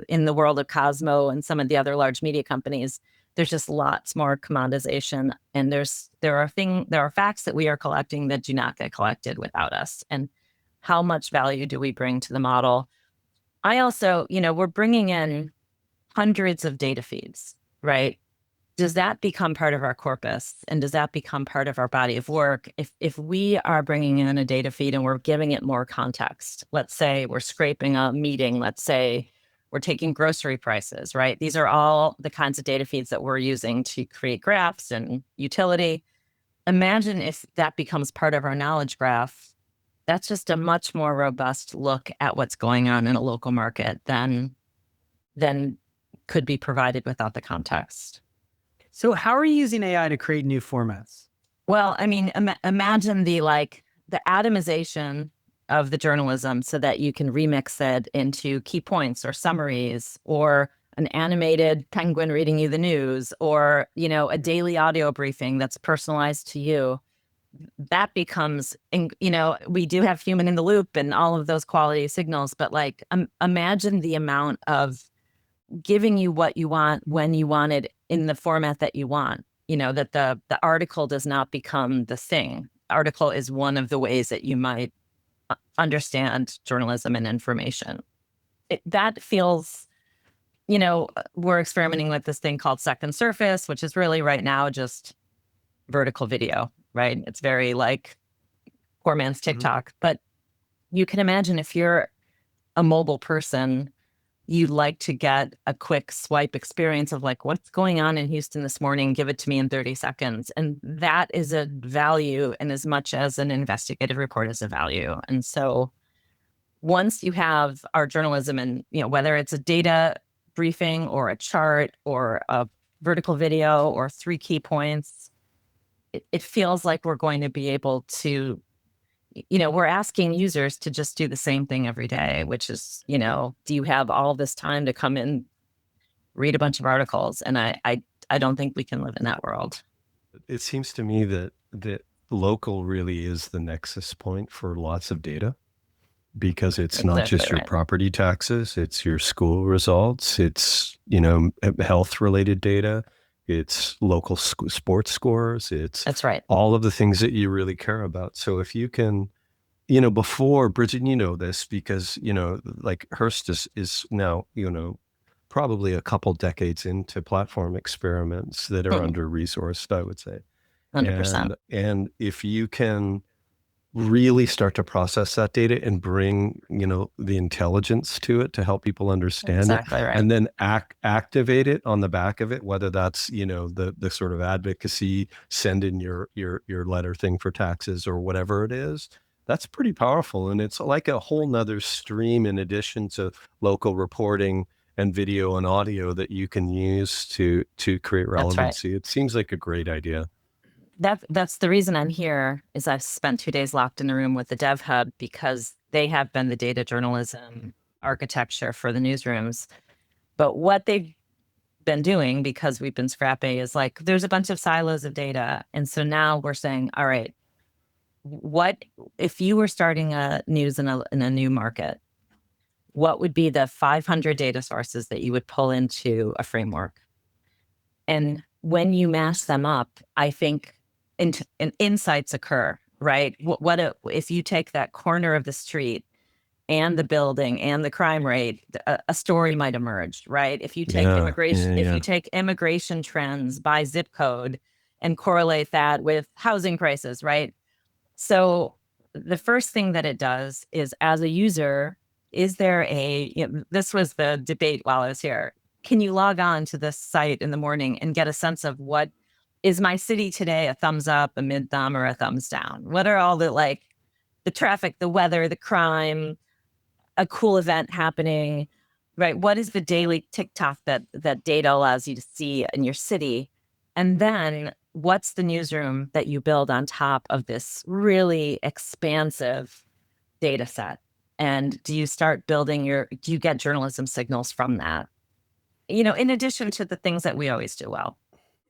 in the world of Cosmo and some of the other large media companies, there's just lots more commoditization, and there are facts that we are collecting that do not get collected without us. And how much value do we bring to the model? I also, we're bringing in hundreds of data feeds, right? Does that become part of our corpus, and does that become part of our body of work? If we are bringing in a data feed and we're giving it more context, let's say we're scraping a meeting, let's say we're taking grocery prices, right? These are all the kinds of data feeds that we're using to create graphs and utility. Imagine if that becomes part of our knowledge graph. That's just a much more robust look at what's going on in a local market than could be provided without the context. So how are you using AI to create new formats? Well, I mean, imagine the atomization of the journalism so that you can remix it into key points or summaries, or an animated penguin reading you the news, or, a daily audio briefing that's personalized to you. That becomes, we do have human in the loop and all of those quality signals, but imagine the amount of giving you what you want when you want it in the format that you want, that the article does not become the thing. Article is one of the ways that you might understand journalism and information. That feels, we're experimenting with this thing called Second Surface, which is really right now just vertical video, right? It's very like poor man's TikTok. But you can imagine if you're a mobile person, you'd like to get a quick swipe experience of what's going on in Houston this morning, give it to me in 30 seconds. And that is a value in as much as an investigative report is a value. And so once you have our journalism, and whether it's a data briefing or a chart or a vertical video or 3 key points, it feels like we're going to be able to, we're asking users to just do the same thing every day, which is, do you have all this time to come in, read a bunch of articles? And I don't think we can live in that world. It seems to me that local really is the nexus point for lots of data, because it's not just your property taxes, it's your school results, it's, health related data, it's local sports scores, That's right. all of the things that you really care about. So if you can, before, Bridget, this because, Hearst is now, probably a couple decades into platform experiments that are under-resourced, I would say. 100%. And if you can really start to process that data and bring, the intelligence to it to help people understand Exactly it, right. and then activate it on the back of it, whether that's, the sort of advocacy, send in your letter thing for taxes or whatever it is, that's pretty powerful. And it's like a whole nother stream in addition to local reporting and video and audio that you can use to create relevancy. It seems like a great idea. That's the reason I'm here, is I've spent 2 days locked in a room with the Dev Hub, because they have been the data journalism architecture for the newsrooms. But what they've been doing, because we've been scrappy, is there's a bunch of silos of data. And so now we're saying, all right, what if you were starting a news in a new market, what would be the 500 data sources that you would pull into a framework? And when you mash them up, I think insights occur, right? If you take that corner of the street and the building and the crime rate, a story might emerge, right? If you take if you take immigration trends by zip code and correlate that with housing prices, right? So the first thing that it does is, as a user, is there this was the debate while I was here. Can you log on to this site in the morning and get a sense of what is my city today, a thumbs up, a mid thumb, or a thumbs down? What are all the the traffic, the weather, the crime, a cool event happening, right? What is the daily TikTok that data allows you to see in your city? And then what's the newsroom that you build on top of this really expansive data set? And do you start building do you get journalism signals from that? In addition to the things that we always do well.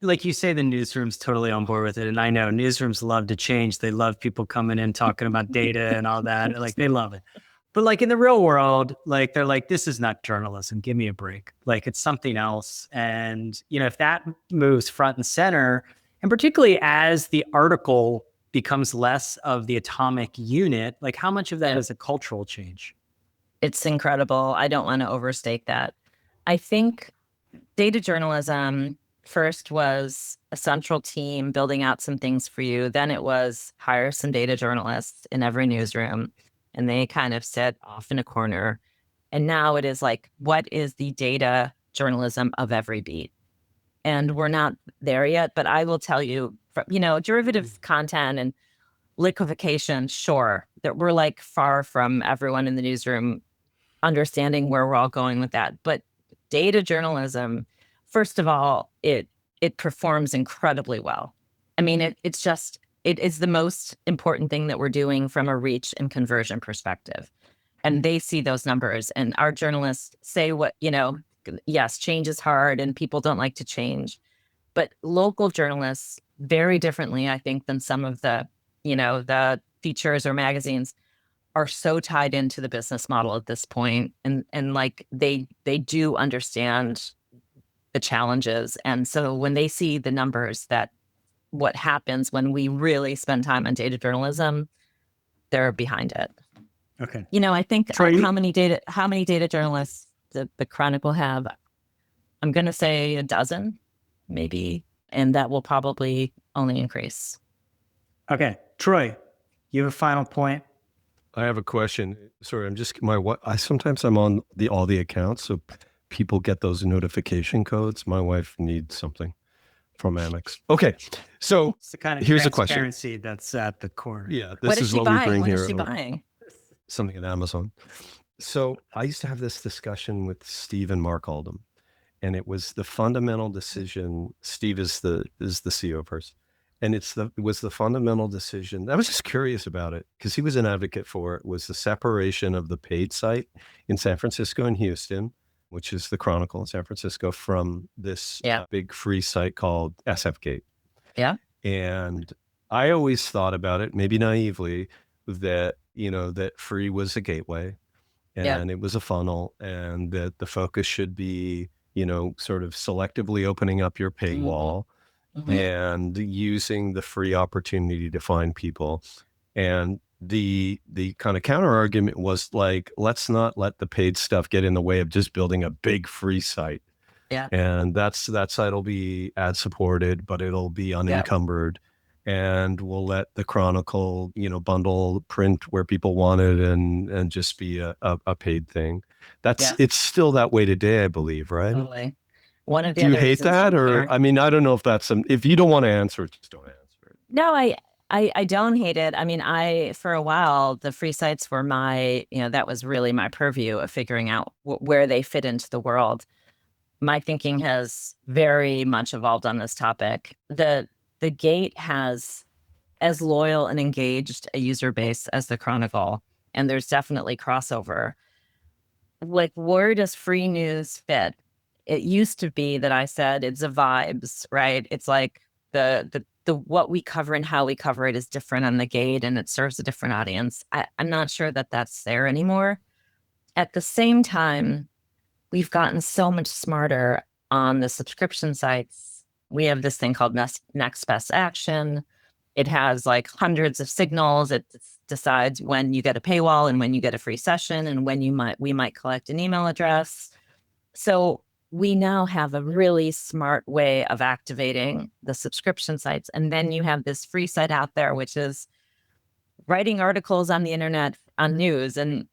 Like you say, the newsroom's totally on board with it. And I know newsrooms love to change. They love people coming in, talking about data and all that. They love it. But in the real world, they're this is not journalism. Give me a break. It's something else. And, if that moves front and center, and particularly as the article becomes less of the atomic unit, how much of that is a cultural change? It's incredible. I don't want to overstate that. I think data journalism first was a central team building out some things for you. Then it was hire some data journalists in every newsroom, and they kind of sit off in a corner. And now it is like, what is the data journalism of every beat? And we're not there yet, but I will tell you, derivative content and liquefaction, sure, that we're like far from everyone in the newsroom understanding where we're all going with that. But data journalism, first of all, it performs incredibly well. I mean, it is the most important thing that we're doing from a reach and conversion perspective. And they see those numbers, and our journalists say yes, change is hard and people don't like to change. But local journalists, very differently, I think, than some of the features or magazines, are so tied into the business model at this point, and like they do understand the challenges. And so when they see the numbers, that what happens when we really spend time on data journalism, they're behind it. Okay. I think Troy, how many data journalists the Chronicle have? I'm going to say a dozen, maybe, and that will probably only increase. Okay, Troy, you have a final point? I have a question. Sorry, sometimes I'm on all the accounts, so people get those notification codes. My wife needs something from Amex. Okay, so It's the kind of here's a question. transparency that's at the core. Yeah, What this is is she what we buying? bring What here. is she buying? Something at Amazon. So I used to have this discussion with Steve and Mark Oldham, and it was the fundamental decision. Steve is the CEO of Hearst, and it was the fundamental decision. I was just curious about it because he was an advocate for it. Was the separation of the paid site in San Francisco and Houston, which is the Chronicle in San Francisco, from this big free site called SFGate. Yeah, and I always thought about it, maybe naively, that that free was a gateway, and it was a funnel, and that the focus should be, sort of selectively opening up your paywall and using the free opportunity to find people. And the kind of counter argument was like, let's not let the paid stuff get in the way of just building a big free site. Yeah. And that site will be ad supported, but it'll be unencumbered. And we'll let the Chronicle, bundle print where people want it and just be a paid thing. It's still that way today, I believe, right? Totally. One of the Do you other hate reasons that? Or, I mean, I don't know if if you don't want to answer it, just don't answer it. No, I don't hate it. I mean, for a while, the free sites were that was really my purview of figuring out where they fit into the world. My thinking has very much evolved on this topic. The Gate has as loyal and engaged a user base as the Chronicle, and there's definitely crossover. Like, where does free news fit? It used to be that I said it's a vibes, right? It's like the what we cover and how we cover it is different on the Gate, and it serves a different audience. I'm not sure that that's there anymore. At the same time, we've gotten so much smarter on the subscription sites. We have this thing called Next Best Action. It has like hundreds of signals. It decides when you get a paywall and when you get a free session and when we might collect an email address. So we now have a really smart way of activating the subscription sites. And then you have this free site out there, which is writing articles on the internet on news. And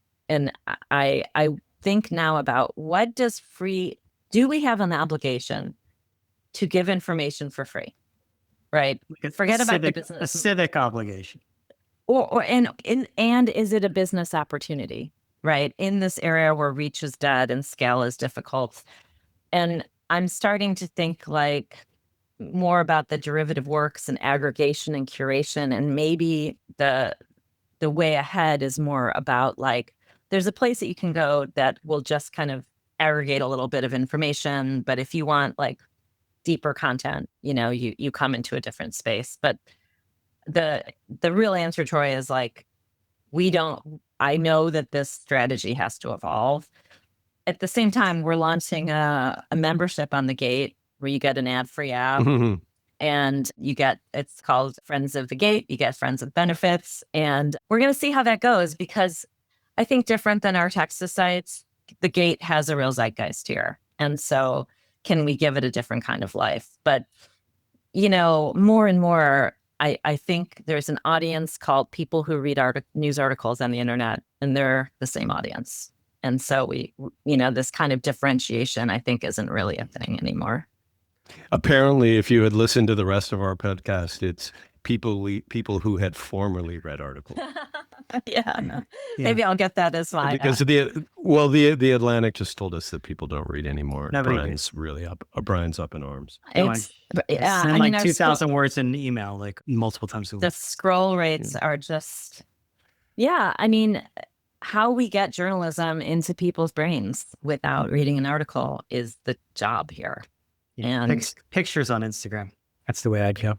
I think now about, do we have an obligation to give information for free, right? Forget about the business. A civic obligation. And is it a business opportunity, right? In this area where reach is dead and scale is difficult. And I'm starting to think like more about the derivative works and aggregation and curation, and maybe the way ahead is more about like, there's a place that you can go that will just kind of aggregate a little bit of information. But if you want like deeper content, you come into a different space. But the real answer, Troy, is like, I know that this strategy has to evolve. At the same time, we're launching a membership on the Gate where you get an ad-free app, and it's called Friends of the Gate. You get friends with benefits, and we're going to see how that goes, because I think different than our Texas sites, the Gate has a real zeitgeist here. And so can we give it a different kind of life? But, more and more, I think there's an audience called people who read news articles on the internet, and they're the same audience. And so this kind of differentiation, I think, isn't really a thing anymore. Apparently, if you had listened to the rest of our podcast, it's people who had formerly read articles. Yeah. Maybe I'll get that as well. Because the Atlantic just told us that people don't read anymore. Brian's up in arms. Send 2,000 words in an email, like multiple times a week. The scroll rates are just, how we get journalism into people's brains without reading an article is the job here. Yeah. And pictures on Instagram. That's the way I'd go.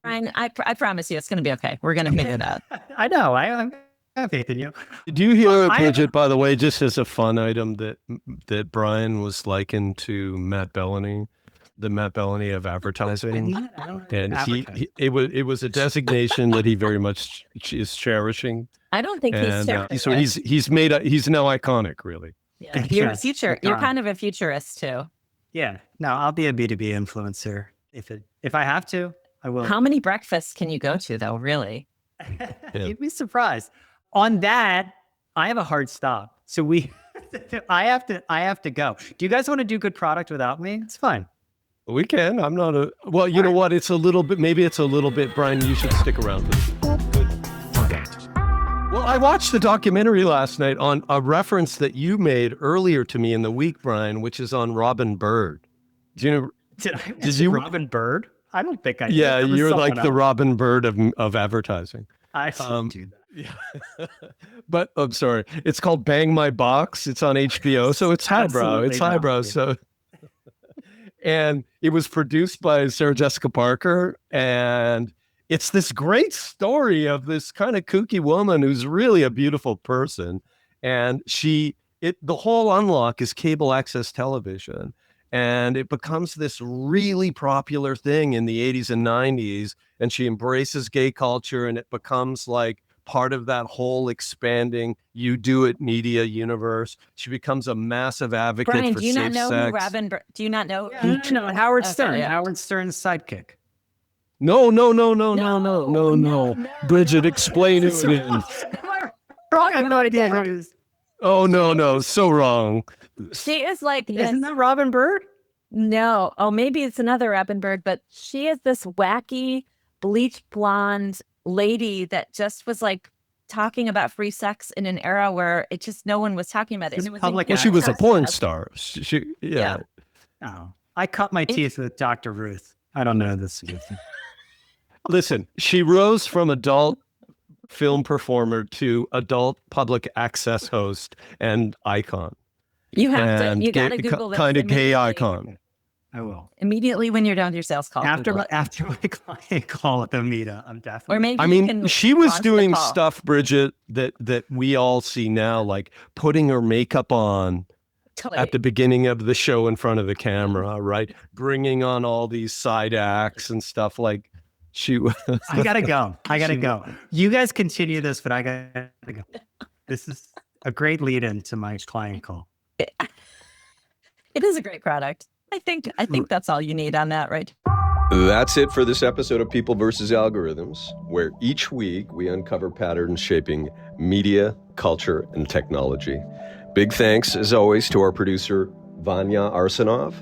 Brian, I promise you, it's going to be okay. We're going to figure it out. I know. I have faith in you. Do you hear, Bridget, by the way, just as a fun item, that Brian was likened to Matt Bellany, the Matt Bellany of advertising? And it was a designation that he very much is cherishing. I don't think he's cherishing. So he's now iconic, really. Yeah. You're a future. You're kind of a futurist too. Yeah. No, I'll be a B2B influencer if I have to. I will. How many breakfasts can you go to, though? Really? You'd be surprised. On that, I have a hard stop. So I have to go. Do you guys want to do good product without me? It's fine. We can. I'm not you know what? Maybe it's a little bit, Brian, you should stick around. Okay. Well, I watched the documentary last night on a reference that you made earlier to me in the week, Brian, which is on Robin Bird. Did you Robin Bird? I don't think I did. Yeah, you're like the Robin Bird of advertising. I do that. Yeah. But I'm sorry. It's called Bang My Box. It's on HBO, so it's highbrow. It's highbrow. So, and it was produced by Sarah Jessica Parker, and it's this great story of this kind of kooky woman who's really a beautiful person, and the whole unlock is cable access television. And it becomes this really popular thing in the 80s and 90s. And she embraces gay culture, and it becomes like part of that whole expanding You Do It media universe. She becomes a massive advocate Brian, for do you safe not know sex. who Robin? Do you not know? No, Howard Stern. Okay, yeah. Howard Stern's sidekick. No. Bridget, explain who it is. Wrong. I have no idea. Oh, no. So wrong. She is like this. Isn't that Robin Bird? No. Oh, maybe it's another Robin Bird, but she is this wacky, bleach blonde lady that just was like talking about free sex in an era where it just no one was talking about it. And it was public Well, she was a porn star. Yeah. Oh, I cut my teeth with Dr. Ruth. I don't know this. Listen, she rose from adult film performer to adult public access host and icon. You have you got to Google this. Kind of gay icon. I will. Immediately when you're done with your sales call. After my client call at the Amita, I'm definitely. Or maybe I mean, she was doing stuff, Bridget, that we all see now, like putting her makeup on at the beginning of the show in front of the camera, right? Bringing on all these side acts and stuff like she was. I gotta go. You guys continue this, but I gotta go. This is a great lead-in to my client call. It is a great product. I think that's all you need on that, right? That's it for this episode of People vs. Algorithms, where each week we uncover patterns shaping media, culture, and technology. Big thanks, as always, to our producer, Vanya Arsenov.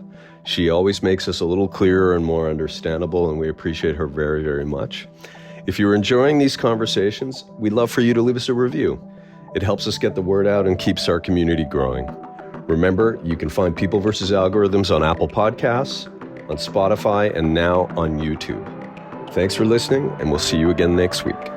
She always makes us a little clearer and more understandable, and we appreciate her very, very much. If you're enjoying these conversations, we'd love for you to leave us a review. It helps us get the word out and keeps our community growing. Remember, you can find People vs. Algorithms on Apple Podcasts, on Spotify, and now on YouTube. Thanks for listening, and we'll see you again next week.